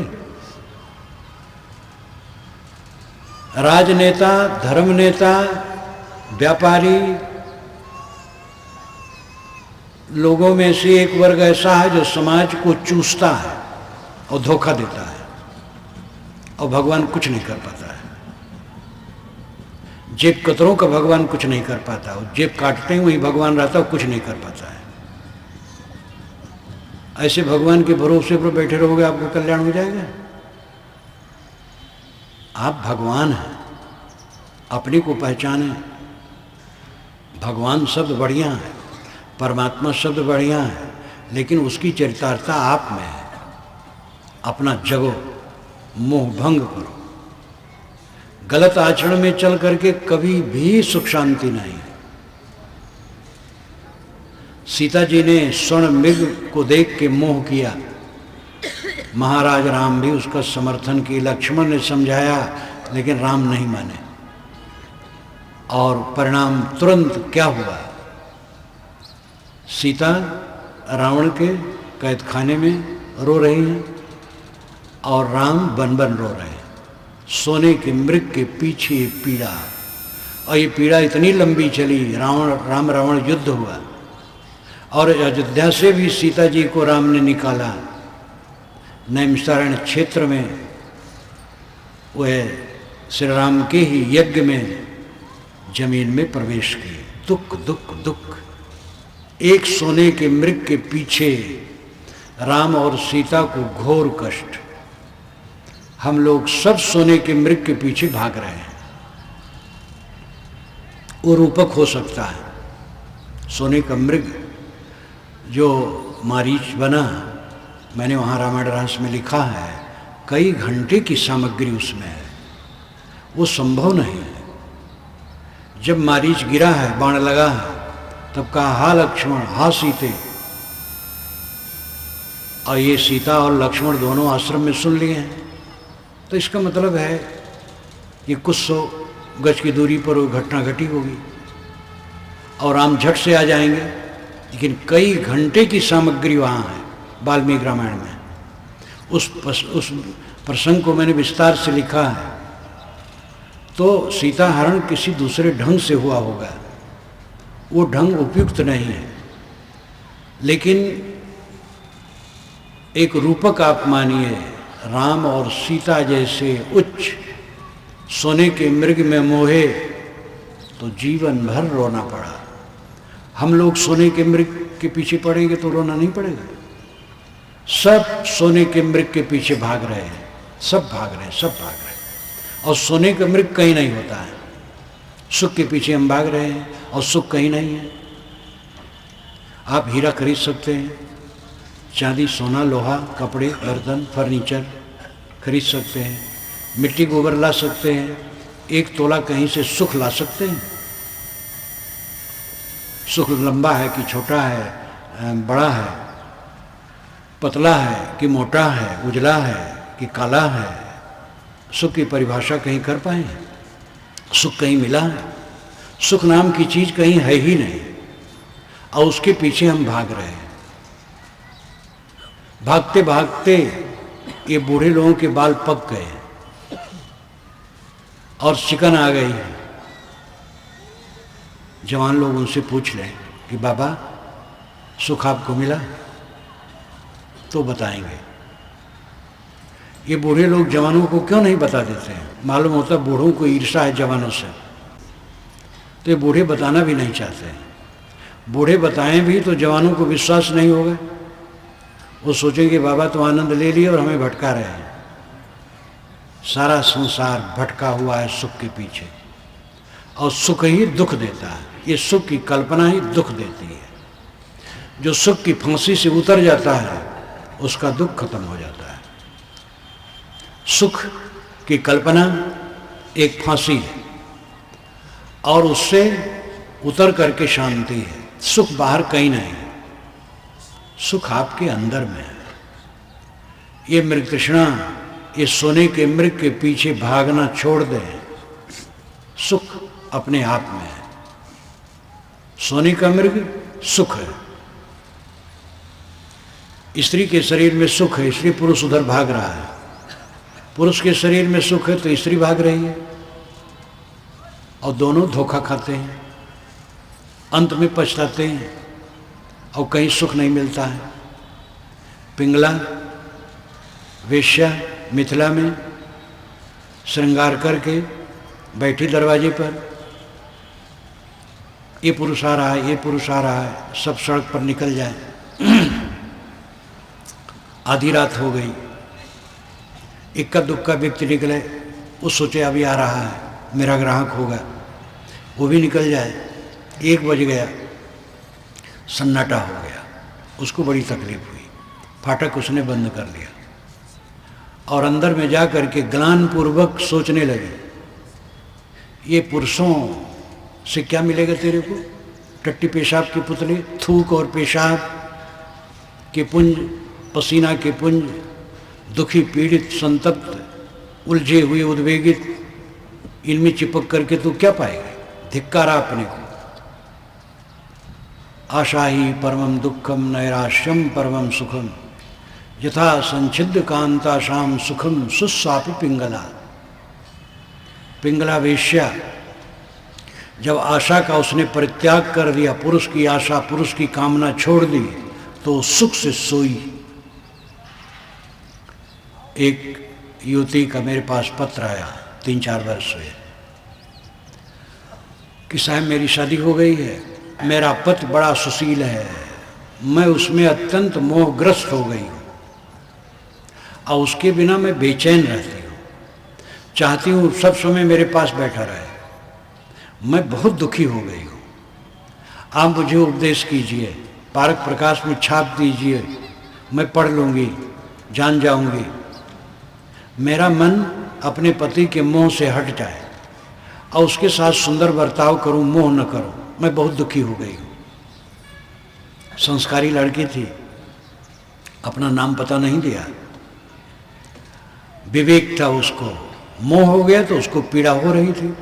राजनेता, धर्म नेता, व्यापारी लोगों में से एक वर्ग ऐसा है जो समाज को चूसता है और धोखा देता है, और भगवान कुछ नहीं कर पाता है। जेब कतरों का भगवान कुछ नहीं कर पाता, और जेब काटते हैं वही भगवान रहता है, कुछ नहीं कर पाता है। ऐसे भगवान के भरोसे पर बैठे रहोगे, आपका कल्याण हो जाएगा? आप भगवान हैं, अपने को पहचानें। भगवान शब्द बढ़िया है, परमात्मा शब्द बढ़िया है, लेकिन उसकी चरितार्थता आप में है। अपना जगो, मोह भंग करो। गलत आचरण में चल करके कभी भी सुख शांति नहीं। सीता जी ने स्वर्ण मृग को देख के मोह किया, महाराज राम भी उसका समर्थन किया, लक्ष्मण ने समझाया लेकिन राम नहीं माने, और परिणाम तुरंत क्या हुआ? सीता रावण के कैद खाने में रो रही हैं और राम बन बन रो रहे हैं। सोने के मृग के पीछे पीड़ा, और ये पीड़ा इतनी लंबी चली, राम रावण युद्ध हुआ, और अयोध्या से भी सीता जी को राम ने निकाला। नैमिषारण्य क्षेत्र में वह श्री राम के ही यज्ञ में जमीन में प्रवेश किए। दुख दुख दुख। एक सोने के मृग के पीछे राम और सीता को घोर कष्ट। हम लोग सब सोने के मृग के पीछे भाग रहे हैं। वो रूपक हो सकता है, सोने का मृग जो मारीच बना, मैंने वहाँ रामायण रहस्य में लिखा है, कई घंटे की सामग्री उसमें है, वो संभव नहीं है। जब मारीच गिरा है, बाण लगा है, तब कहा हा लक्ष्मण हा सीते, और ये सीता और लक्ष्मण दोनों आश्रम में सुन लिए हैं। तो इसका मतलब है कि कुछ 100 गज की दूरी पर वो घटना घटी होगी और राम झट से आ जाएंगे, लेकिन कई घंटे की सामग्री वहाँ है वाल्मीकि रामायण में। उस प्रसंग को मैंने विस्तार से लिखा है। तो सीता हरण किसी दूसरे ढंग से हुआ होगा, वो ढंग उपयुक्त नहीं है, लेकिन एक रूपक आप मानिए, राम और सीता जैसे उच्च सोने के मृग में मोहे तो जीवन भर रोना पड़ा। हम लोग सोने के मृग के पीछे पड़ेंगे तो रोना नहीं पड़ेगा। सब सोने के मृग के पीछे भाग रहे हैं, सब भाग रहे हैं, सब भाग रहे हैं, और सोने का मृग कहीं नहीं होता है। सुख के पीछे हम भाग रहे हैं और सुख कहीं नहीं है। आप हीरा खरीद सकते हैं, चांदी सोना लोहा कपड़े बर्तन फर्नीचर खरीद सकते हैं, मिट्टी गोबर ला सकते हैं, 1 तोला कहीं से सुख ला सकते हैं। सुख लंबा है कि छोटा है, बड़ा है, पतला है कि मोटा है, उजला है कि काला है, सुख की परिभाषा कहीं कर पाए? सुख कहीं मिला है? सुख नाम की चीज कहीं है ही नहीं, और उसके पीछे हम भाग रहे हैं। भागते भागते ये बूढ़े लोगों के बाल पक गए और चिकन आ गई। जवान लोग उनसे पूछ लें कि बाबा सुख आपको मिला, तो बताएंगे। ये बूढ़े लोग जवानों को क्यों नहीं बता देते हैं? मालूम होता बूढ़ों को ईर्ष्या है जवानों से, तो ये बूढ़े बताना भी नहीं चाहते। बूढ़े बताएं भी तो जवानों को विश्वास नहीं होगा, वो सोचेंगे बाबा तो आनंद ले लिए और हमें भटका रहे हैं। सारा संसार भटका हुआ है सुख के पीछे, और सुख ही दुख देता है। ये सुख की कल्पना ही दुख देती है। जो सुख की फांसी से उतर जाता है उसका दुख खत्म हो जाता है। सुख की कल्पना एक फांसी है और उससे उतर करके शांति है। सुख बाहर कहीं नहीं, सुख आपके अंदर में है। ये मृग तृष्णा, ये सोने के मृग के पीछे भागना छोड़ दें, सुख अपने आप में है। सोने का मृग सुख है। स्त्री के शरीर में सुख है, इसलिए पुरुष उधर भाग रहा है। पुरुष के शरीर में सुख है तो स्त्री भाग रही है, और दोनों धोखा खाते हैं, अंत में पछताते हैं और कहीं सुख नहीं मिलता है। पिंगला वेश्या मिथिला में श्रृंगार करके बैठी दरवाजे पर, ये पुरुष आ रहा है, ये पुरुष आ रहा है, सब सड़क पर निकल जाए। आधी रात हो गई, इक्का दुक्का व्यक्ति निकले, वो सोचे अभी आ रहा है मेरा ग्राहक होगा, वो भी निकल जाए। 1 बज गया, सन्नाटा हो गया, उसको बड़ी तकलीफ हुई। फाटक उसने बंद कर लिया और अंदर में जा कर के ग्लानिपूर्वक सोचने लगे, ये पुरुषों से क्या मिलेगा तेरे को? टट्टी पेशाब के पुतले, थूक और पेशाब के पुंज, पसीना के पुंज, दुखी पीड़ित संतप्त उलझे हुए उद्वेगित, इनमें चिपक करके तू क्या पाएगा? धिक्कारा अपने को। आशा ही परमम दुखम नैराश्यम परमम सुखम यथा संचिद्ध कांताशाम सुखम सुस्वापि पिंगला। पिंगला वेश्या, जब आशा का उसने परित्याग कर दिया, पुरुष की आशा पुरुष की कामना छोड़ दी, तो सुख से सोई। एक युवती का मेरे पास पत्र आया 3-4 वर्ष हुए कि साहब मेरी शादी हो गई है, मेरा पति बड़ा सुशील है, मैं उसमें अत्यंत मोहग्रस्त हो गई हूँ और उसके बिना मैं बेचैन रहती हूँ, चाहती हूँ सब समय मेरे पास बैठा रहे, मैं बहुत दुखी हो गई हूँ, आप मुझे उपदेश कीजिए, पारक प्रकाश में छाप दीजिए, मैं पढ़ लूँगी, जान जाऊँगी, मेरा मन अपने पति के मोह से हट जाए और उसके साथ सुंदर बर्ताव करूं, मोह न करूं, मैं बहुत दुखी हो गई हूं। संस्कारी लड़की थी, अपना नाम पता नहीं दिया, विवेक था उसको, मोह हो गया तो उसको पीड़ा हो रही थी।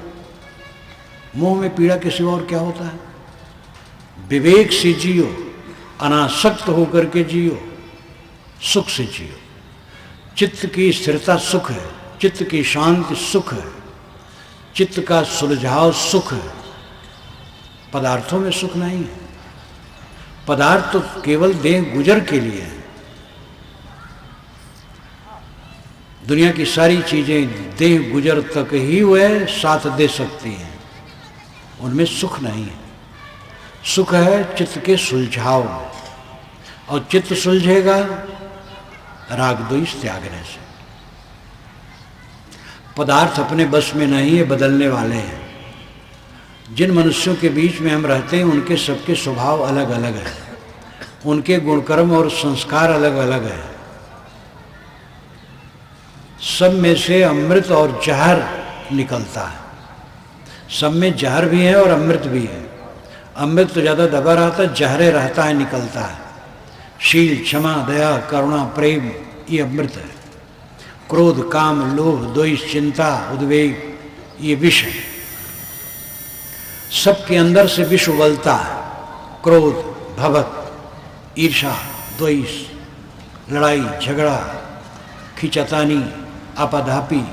मोह में पीड़ा किसी और क्या होता है? विवेक से जियो, अनासक्त होकर के जियो, सुख से जियो। चित्त की स्थिरता सुख है, चित्त की शांति सुख है, चित्त का सुलझाव सुख है, पदार्थों में सुख नहीं है। पदार्थ तो केवल देह गुजर के लिए है। दुनिया की सारी चीजें देह गुजर तक ही वह साथ दे सकती हैं, उनमें सुख नहीं है। सुख है चित्त के सुलझाव में, और चित्त सुलझेगा राग द्वेष त्यागने से। पदार्थ अपने बस में नहीं है, बदलने वाले हैं। जिन मनुष्यों के बीच में हम रहते हैं उनके सबके स्वभाव अलग अलग है, उनके गुणकर्म और संस्कार अलग अलग है। सब में से अमृत और जहर निकलता है, सब में जहर भी है और अमृत भी है। अमृत तो ज़्यादा दबा रहता है, जहरे रहता है, निकलता है। शील, क्षमा, दया, करुणा, प्रेम, ये अमृत है। क्रोध, काम, लोभ, द्वेष, चिंता, उद्वेग, ये विष है। सबके अंदर से विष उबलता है। क्रोध, भवक, ईर्षा, द्वेष, लड़ाई झगड़ा, खिंचातानी, आपाधापी,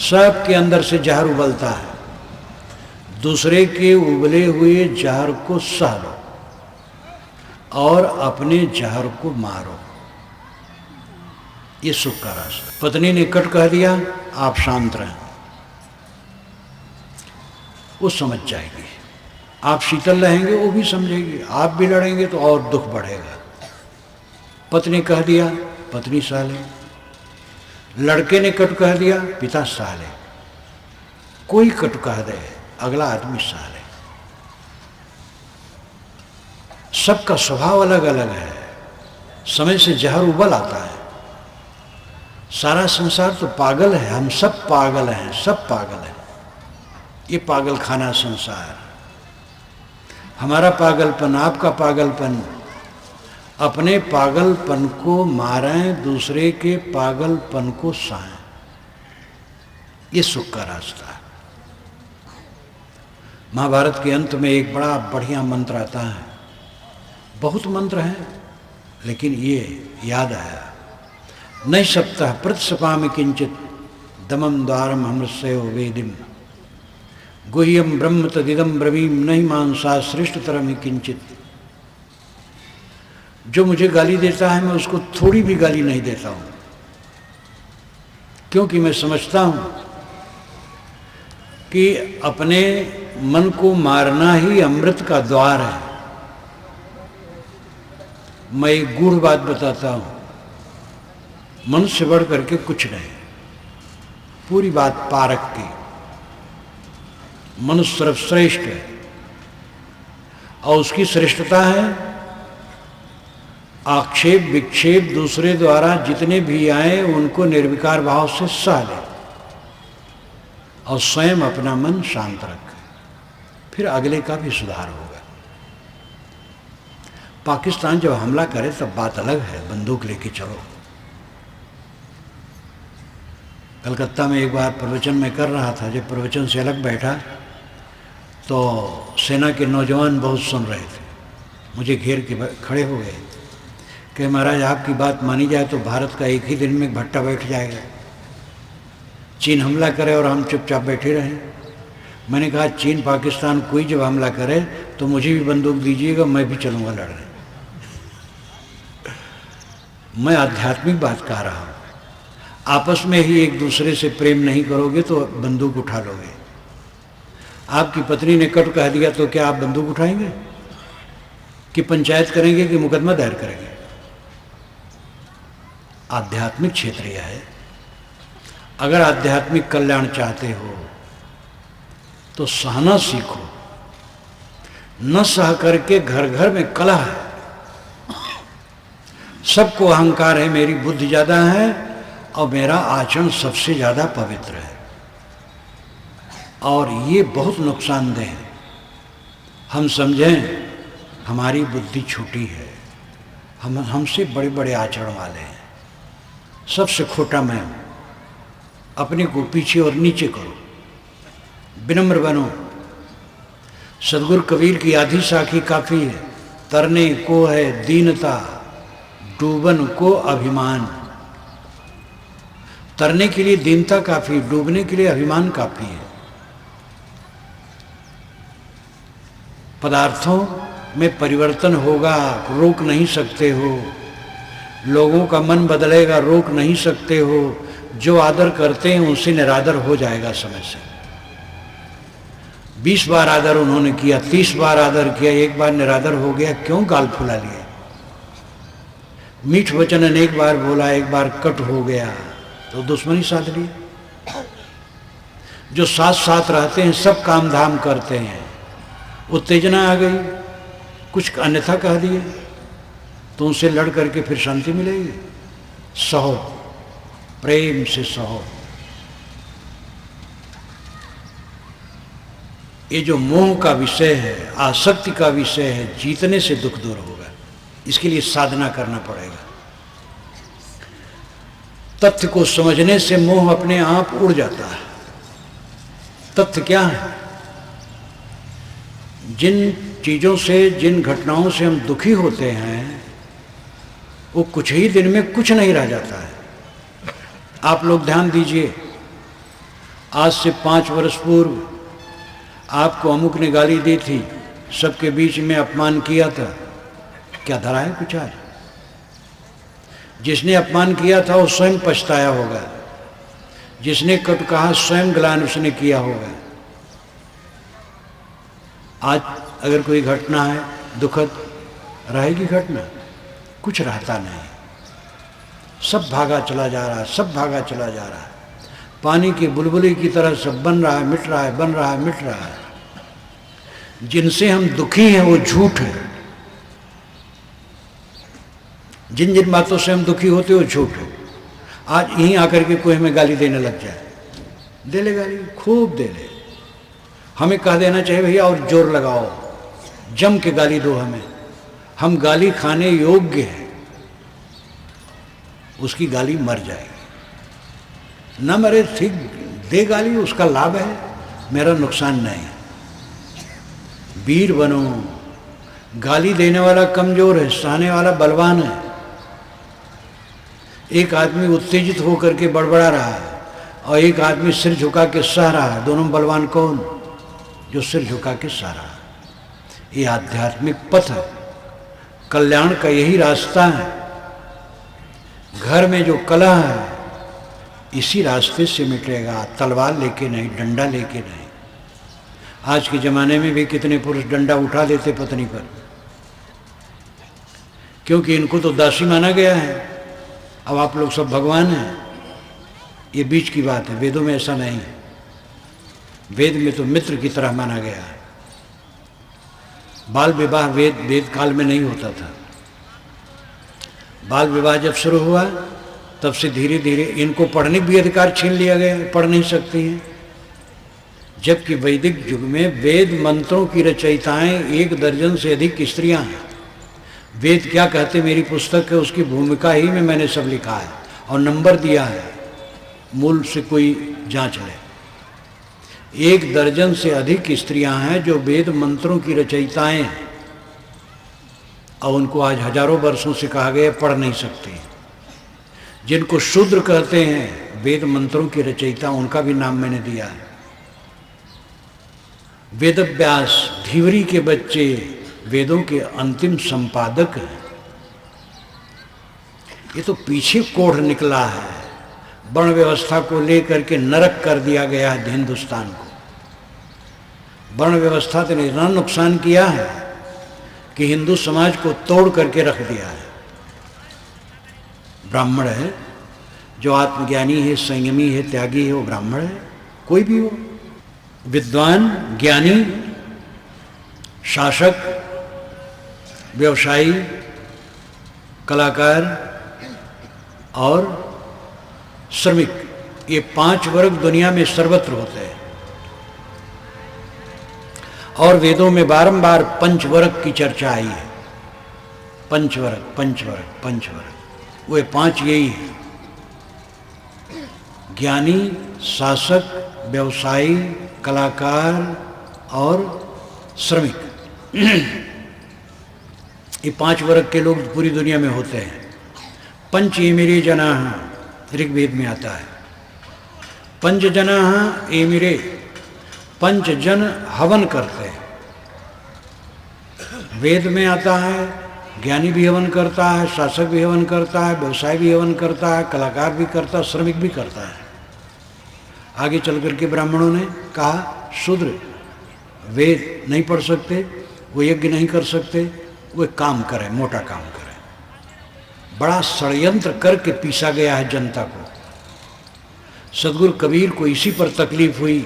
सबके अंदर से जहर उबलता है। दूसरे के उबले हुए जहर को सह लो और अपने जहर को मारो, ये सुख का रास्ता। पत्नी ने कट कह दिया, आप शांत रहें, वो समझ जाएगी। आप शीतल रहेंगे, वो भी समझेगी। आप भी लड़ेंगे तो और दुख बढ़ेगा। पत्नी कह दिया, पत्नी सह ले। लड़के ने कट कह दिया, पिता सह ले। कोई कट कह दे, अगला आदमी सह ले। सबका स्वभाव अलग अलग है, समय से जहर उबल आता है। सारा संसार तो पागल है, हम सब पागल हैं, सब पागल हैं। ये पागल खाना संसार, हमारा पागलपन, आपका पागलपन, अपने पागलपन को मारें, दूसरे के पागलपन को सहें, ये सुख का रास्ता है। महाभारत के अंत में एक बड़ा बढ़िया मंत्र आता है, बहुत मंत्र हैं लेकिन ये याद आया, नहीं सप्ताह प्रतिसपामि किंचित दमम द्वारम हमृषयो वेदिम गुह्यम ब्रह्म तदिदम ब्रवीम नहीं मानसा श्रेष्ठतरम किंचित। जो मुझे गाली देता है मैं उसको थोड़ी भी गाली नहीं देता हूं, क्योंकि मैं समझता हूं कि अपने मन को मारना ही अमृत का द्वार है। मैं एक गूढ़ बात बताता हूं, मन से बढ़ करके कुछ नहीं, पूरी बात पारक की। मनुष्य सर्वश्रेष्ठ है, और उसकी श्रेष्ठता है आक्षेप विक्षेप दूसरे द्वारा जितने भी आए उनको निर्विकार भाव से सह ले और स्वयं अपना मन शांत रखे, फिर अगले का भी सुधार होगा। पाकिस्तान जब हमला करे तब बात अलग है, बंदूक लेके चलो। कलकत्ता में एक बार प्रवचन में कर रहा था, जब प्रवचन से अलग बैठा तो सेना के नौजवान बहुत सुन रहे थे, मुझे घेर के खड़े हो गए कि महाराज आपकी बात मानी जाए तो भारत का एक ही दिन में भट्टा बैठ जाएगा, चीन हमला करे और हम चुपचाप बैठे रहें। मैंने कहा चीन पाकिस्तान कोई जब हमला करे तो मुझे भी बंदूक दीजिएगा, मैं भी चलूँगा लड़ने। मैं आध्यात्मिक बात कह रहा हूँ, आपस में ही एक दूसरे से प्रेम नहीं करोगे तो बंदूक उठा लोगे। आपकी पत्नी ने कट कह दिया तो क्या आप बंदूक उठाएंगे कि पंचायत करेंगे कि मुकदमा दायर करेंगे? आध्यात्मिक क्षेत्र यह है। अगर आध्यात्मिक कल्याण चाहते हो तो सहना सीखो, न सह करके घर घर में कलह है, सबको अहंकार है, मेरी बुद्धि ज्यादा है और मेरा आचरण सबसे ज्यादा पवित्र है, और ये बहुत नुकसानदेह है। हम समझें हमारी बुद्धि छोटी है, हमसे बड़े बड़े आचरण वाले हैं, सबसे खोटा मैं हूँ। अपने को पीछे और नीचे करो, विनम्र बनो। सदगुरु कबीर की आधी साखी काफी है, तरने को है दीनता, डूबन को अभिमान। तरने के लिए दीनता काफी, डूबने के लिए अभिमान काफी है। पदार्थों में परिवर्तन होगा, रोक नहीं सकते हो। लोगों का मन बदलेगा, रोक नहीं सकते हो। जो आदर करते हैं उनसे निरादर हो जाएगा समय से। 20 बार आदर उन्होंने किया, 30 बार आदर किया, एक बार निरादर हो गया, क्यों गाल फुला लिए? मीठ वचन अनेक बार बोला, एक बार कट हो गया तो दुश्मनी साध ली। जो साथ साथ रहते हैं, सब काम धाम करते हैं, उत्तेजना आ गई, कुछ अन्यथा कह दिए तो उनसे लड़ करके फिर शांति मिलेगी। सहो, प्रेम से सहो। ये जो मोह का विषय है, आसक्ति का विषय है, जीतने से दुख दूर होगा। इसके लिए साधना करना पड़ेगा। तथ्य को समझने से मोह अपने आप उड़ जाता है। तथ्य क्या है? जिन चीजों से, जिन घटनाओं से हम दुखी होते हैं, वो कुछ ही दिन में कुछ नहीं रह जाता है। आप लोग ध्यान दीजिए, आज से 5 वर्ष पूर्व आपको अमुक ने गाली दी थी, सबके बीच में अपमान किया था, क्या धरा है कुछ आज? जिसने अपमान किया था वो स्वयं पछताया होगा, जिसने कट कहा स्वयं ग्लानि उसने किया होगा। आज अगर कोई घटना है दुखद, रहेगी घटना? कुछ रहता नहीं, सब भागा चला जा रहा है, सब भागा चला जा रहा है। पानी की बुलबुली की तरह सब बन रहा है, मिट रहा है, बन रहा है, मिट रहा है। जिनसे हम दुखी हैं वो झूठ है, जिन जिन बातों से हम दुखी होते वो झूठ है। आज यहीं आकर के कोई हमें गाली देने लग जाए, दे ले गाली, खूब दे ले। हमें कह देना चाहिए भैया और जोर लगाओ, जम के गाली दो हमें, हम गाली खाने योग्य हैं। उसकी गाली मर जाएगी, न मरे ठीक, दे गाली, उसका लाभ है, मेरा नुकसान नहीं। वीर बनो। गाली देने वाला कमजोर है, सहने वाला बलवान है। एक आदमी उत्तेजित होकर के बड़बड़ा रहा है और एक आदमी सिर झुका के सह रहा है। दोनों बलवान कौन? जो सिर झुका के सह रहा है। ये आध्यात्मिक पथ है, कल्याण का यही रास्ता है। घर में जो कलह है इसी रास्ते से मिटेगा, तलवार लेके नहीं, डंडा लेके नहीं। आज के ज़माने में भी कितने पुरुष डंडा उठा देते पत्नी पर, क्योंकि इनको तो दासी माना गया है। अब आप लोग सब भगवान हैं, ये बीच की बात है। वेदों में ऐसा नहीं है, वेद में तो मित्र की तरह माना गया है। बाल विवाह वेद काल में नहीं होता था। बाल विवाह जब शुरू हुआ तब से धीरे धीरे इनको पढ़ने भी अधिकार छीन लिया गया, पढ़ नहीं सकती हैं। जबकि वैदिक युग में वेद मंत्रों की रचयिताएं 1 दर्जन से अधिक स्त्रियां हैं। वेद क्या कहते मेरी पुस्तक है उसकी भूमिका ही में मैंने सब लिखा है और नंबर दिया है, मूल से कोई जांच ले। 1 दर्जन से अधिक स्त्रियां हैं जो वेद मंत्रों की रचयिताएं हैं और उनको आज हजारों वर्षों से कहा गया पढ़ नहीं सकते। जिनको शूद्र कहते हैं वेद मंत्रों की रचयिता, उनका भी नाम मैंने दिया है। वेदव्यास धीवरी के बच्चे वेदों के अंतिम संपादक हैं। ये तो पीछे कोढ़ निकला है, वर्ण व्यवस्था को लेकर के नरक कर दिया गया है हिंदुस्तान को। वर्ण व्यवस्था ने इतना नुकसान किया है कि हिंदू समाज को तोड़ करके रख दिया है। ब्राह्मण है जो आत्मज्ञानी है, संयमी है, त्यागी है, वो ब्राह्मण है, कोई भी हो। विद्वान, ज्ञानी, शासक, व्यवसायी, कलाकार और श्रमिक, ये 5 वर्ग दुनिया में सर्वत्र होते हैं। और वेदों में बारंबार पंचवर्ग की चर्चा आई है। पंचवर्ग, पंचवर्ग, पंचवर्ग, वो 5 यही है: ज्ञानी, शासक, व्यवसायी, कलाकार और श्रमिक। ये 5 वर्ग के लोग पूरी दुनिया में होते हैं। पंच एमिरे जनाः ऋग्वेद में आता है। पंच जनाः एमिरे, 5 जन हवन करते हैं। वेद में आता है ज्ञानी भी हवन करता है, शासक भी हवन करता है, व्यवसाय भी हवन करता है, कलाकार भी करता है, श्रमिक भी करता है। आगे चल करके ब्राह्मणों ने कहा शूद्र वेद नहीं पढ़ सकते, वो यज्ञ नहीं कर सकते, वो काम करें, मोटा काम करें। बड़ा षड्यंत्र करके पीसा गया है जनता को। सदगुरु कबीर को इसी पर तकलीफ हुई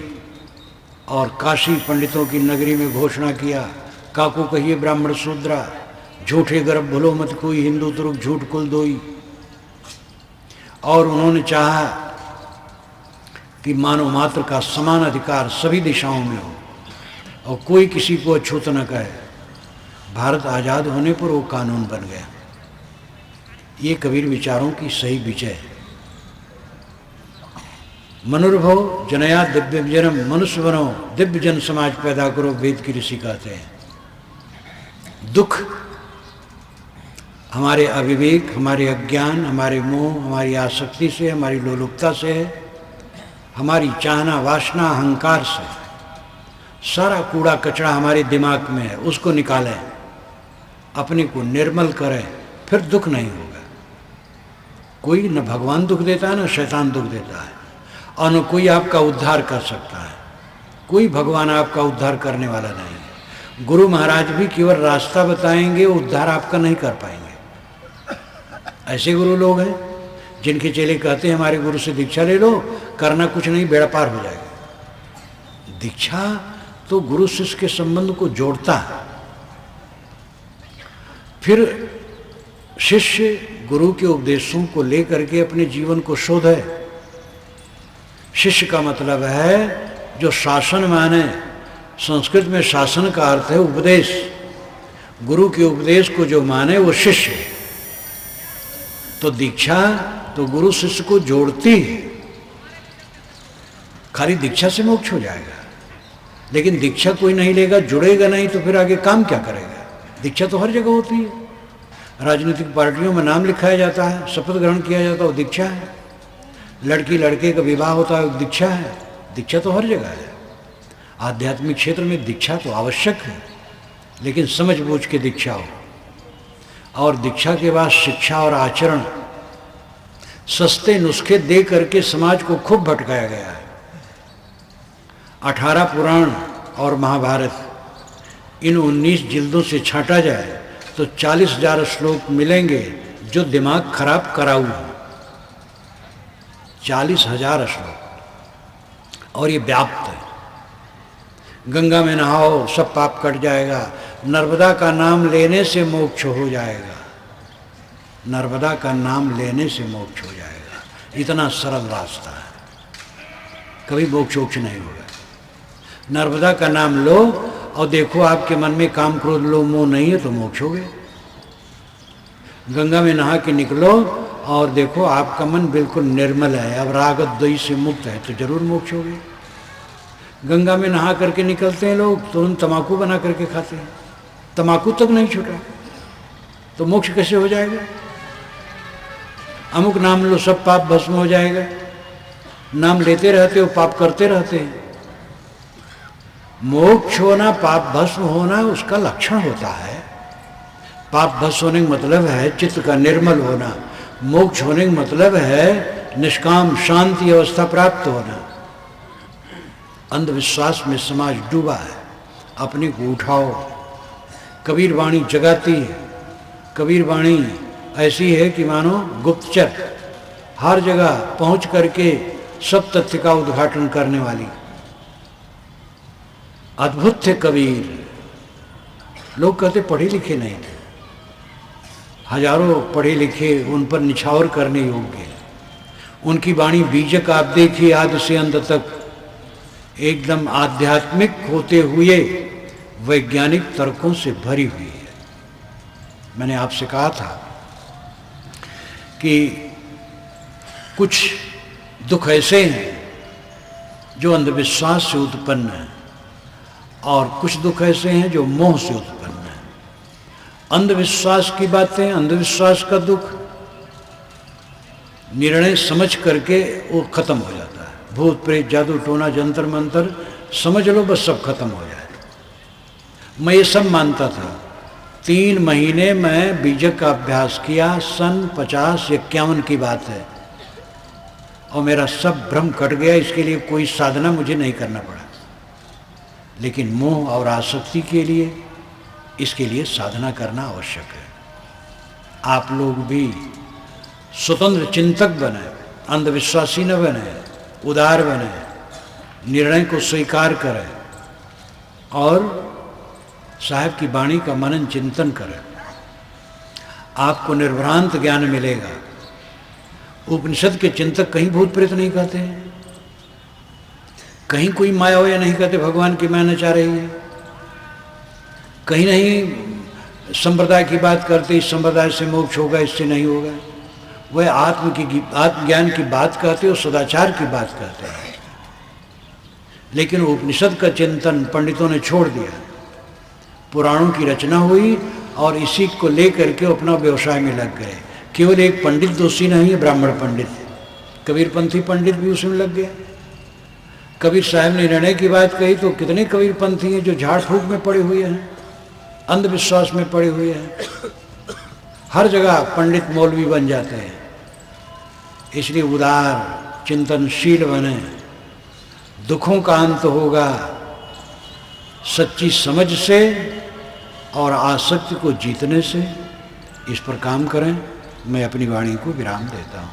और काशी पंडितों की नगरी में घोषणा किया, काको कहिए ब्राह्मण शूद्रा, झूठे गर्भ भुलो मत कोई, हिंदू तुरुक झूठ कुल दोई। और उन्होंने चाहा कि मानव मात्र का समान अधिकार सभी दिशाओं में हो और कोई किसी को अछूत न कहे। भारत आज़ाद होने पर वो कानून बन गया। ये कबीर विचारों की सही विजय है। मनुर्भव जनया दिव्य जन्म, मनुष्य बनो दिव्य जन समाज पैदा करो, वेद की ऋषि कहते हैं। दुख हमारे अविवेक, हमारे अज्ञान, हमारे मोह, हमारी आसक्ति से, हमारी लोलुपता से है, हमारी चाहना, वासना, अहंकार से। सारा कूड़ा कचरा हमारे दिमाग में है, उसको निकालें, अपने को निर्मल करें, फिर दुख नहीं होगा। कोई न भगवान दुख देता है, न शैतान दुख देता है, और न कोई आपका उद्धार कर सकता है। कोई भगवान आपका उद्धार करने वाला नहीं है। गुरु महाराज भी केवल रास्ता बताएंगे, उद्धार आपका नहीं कर पाएंगे। ऐसे गुरु लोग हैं जिनके चेले कहते हैं हमारे गुरु से दीक्षा ले लो, करना कुछ नहीं, बेड़ा पार हो जाएगा। दीक्षा तो गुरु शिष्य के संबंध को जोड़ता है। फिर शिष्य गुरु के उपदेशों को लेकर के अपने जीवन को शोधे। शिष्य का मतलब है जो शासन माने। संस्कृत में शासन का अर्थ है उपदेश। गुरु के उपदेश को जो माने वो शिष्य है। तो दीक्षा तो गुरु शिष्य को जोड़ती है। खाली दीक्षा से मोक्ष हो जाएगा, लेकिन दीक्षा कोई नहीं लेगा, जुड़ेगा नहीं, तो फिर आगे काम क्या करेगा। दीक्षा तो हर जगह होती है। राजनीतिक पार्टियों में नाम लिखाया जाता है, शपथ ग्रहण किया जाता है, वो दीक्षा है। लड़की लड़के का विवाह होता है, वो दीक्षा है। दीक्षा तो हर जगह है। आध्यात्मिक क्षेत्र में दीक्षा तो आवश्यक है, लेकिन समझ बूझ के दीक्षा हो। और दीक्षा के बाद शिक्षा और आचरण, सस्ते नुस्खे दे करके समाज को खूब भटकाया गया है। 18 पुराण और महाभारत इन 19 जिल्दों से छांटा जाए तो 40,000 श्लोक मिलेंगे जो दिमाग खराब कराऊ है। 40,000 श्लोक, और ये व्याप्त है। गंगा में नहाओ सब पाप कट जाएगा, नर्मदा का नाम लेने से मोक्ष हो जाएगा, नर्मदा का नाम लेने से मोक्ष हो जाएगा, इतना सरल रास्ता है, कभी मोक्ष नहीं होगा। नर्मदा का नाम लो और देखो आपके मन में काम क्रोध लोभ मोह नहीं है तो मोक्ष हो गए। गंगा में नहा के निकलो और देखो आपका मन बिल्कुल निर्मल है, अब राग द्वेष से मुक्त है, तो जरूर मोक्ष हो गए। गंगा में नहा करके निकलते हैं लोग तो उन तम्बाकू बना करके खाते हैं, तम्बाकू तक नहीं छूटा तो मोक्ष कैसे हो जाएगा? अमुक नाम लो सब पाप भस्म हो जाएगा, नाम लेते रहते हो पाप करते रहते हैं। मोक्ष होना पाप भस्म होना उसका लक्षण होता है। पाप भस्म होने का मतलब है चित्त का निर्मल होना, मोक्ष होने का मतलब है निष्काम शांति अवस्था प्राप्त होना। अंधविश्वास में समाज डूबा है, अपने को उठाओ। कबीर वाणी जगाती है, कबीर वाणी ऐसी है कि मानो गुप्तचर, हर जगह पहुंच करके सब तथ्य का उद्घाटन करने वाली। अद्भुत थे कबीर, लोग कहते पढ़े लिखे नहीं थे, हजारों पढ़े लिखे उन पर निछावर करने योग्य। उनकी वाणी बीजक आप देखिए आदि से अंत तक एकदम आध्यात्मिक होते हुए वैज्ञानिक तर्कों से भरी हुई है। मैंने आपसे कहा था कि कुछ दुख ऐसे हैं जो अंधविश्वास से उत्पन्न है और कुछ दुख ऐसे हैं जो मोह से उत्पन्न है। अंधविश्वास की बातें, अंधविश्वास का दुख निर्णय समझ करके वो खत्म हो जाता है। भूत प्रेत जादू टोना जंतर मंतर समझ लो बस सब खत्म हो जाए। मैं ये सब मानता था। 3 महीने मैं बीजक का अभ्यास किया, सन 50-51 की बात है, और मेरा सब भ्रम कट गया। इसके लिए कोई साधना मुझे नहीं करना पड़ा, लेकिन मोह और आसक्ति के लिए इसके लिए साधना करना आवश्यक है। आप लोग भी स्वतंत्र चिंतक बने, अंधविश्वासी न बने, उदार बने, निर्णय को स्वीकार करें और साहब की वाणी का मनन चिंतन करें। आपको निर्भ्रांत ज्ञान मिलेगा। उपनिषद के चिंतक कहीं भूत प्रेत नहीं कहते हैं, कहीं कोई माया हो या नहीं कहते भगवान की माया नचा रही है, कहीं नहीं संप्रदाय की बात करते इस संप्रदाय से मोक्ष होगा इससे नहीं होगा। वह आत्मज्ञान की बात कहते और सदाचार की बात कहते हैं। लेकिन उपनिषद का चिंतन पंडितों ने छोड़ दिया। पुराणों की रचना हुई और इसी को लेकर के अपना व्यवसाय में लग गए। केवल एक पंडित दोषी नहीं है, ब्राह्मण पंडित, कबीरपंथी पंडित भी उसमें लग गया। कबीर साहब ने निर्णय की बात कही तो कितने कबीरपंथी हैं जो झाड़ फूक में पड़े हुए हैं, अंधविश्वास में पड़े हुए हैं। हर जगह पंडित मौलवी बन जाते हैं। इसलिए उदार चिंतनशील बने, दुखों का अंत होगा सच्ची समझ से और आसक्ति को जीतने से। इस पर काम करें। मैं अपनी वाणी को विराम देता हूँ।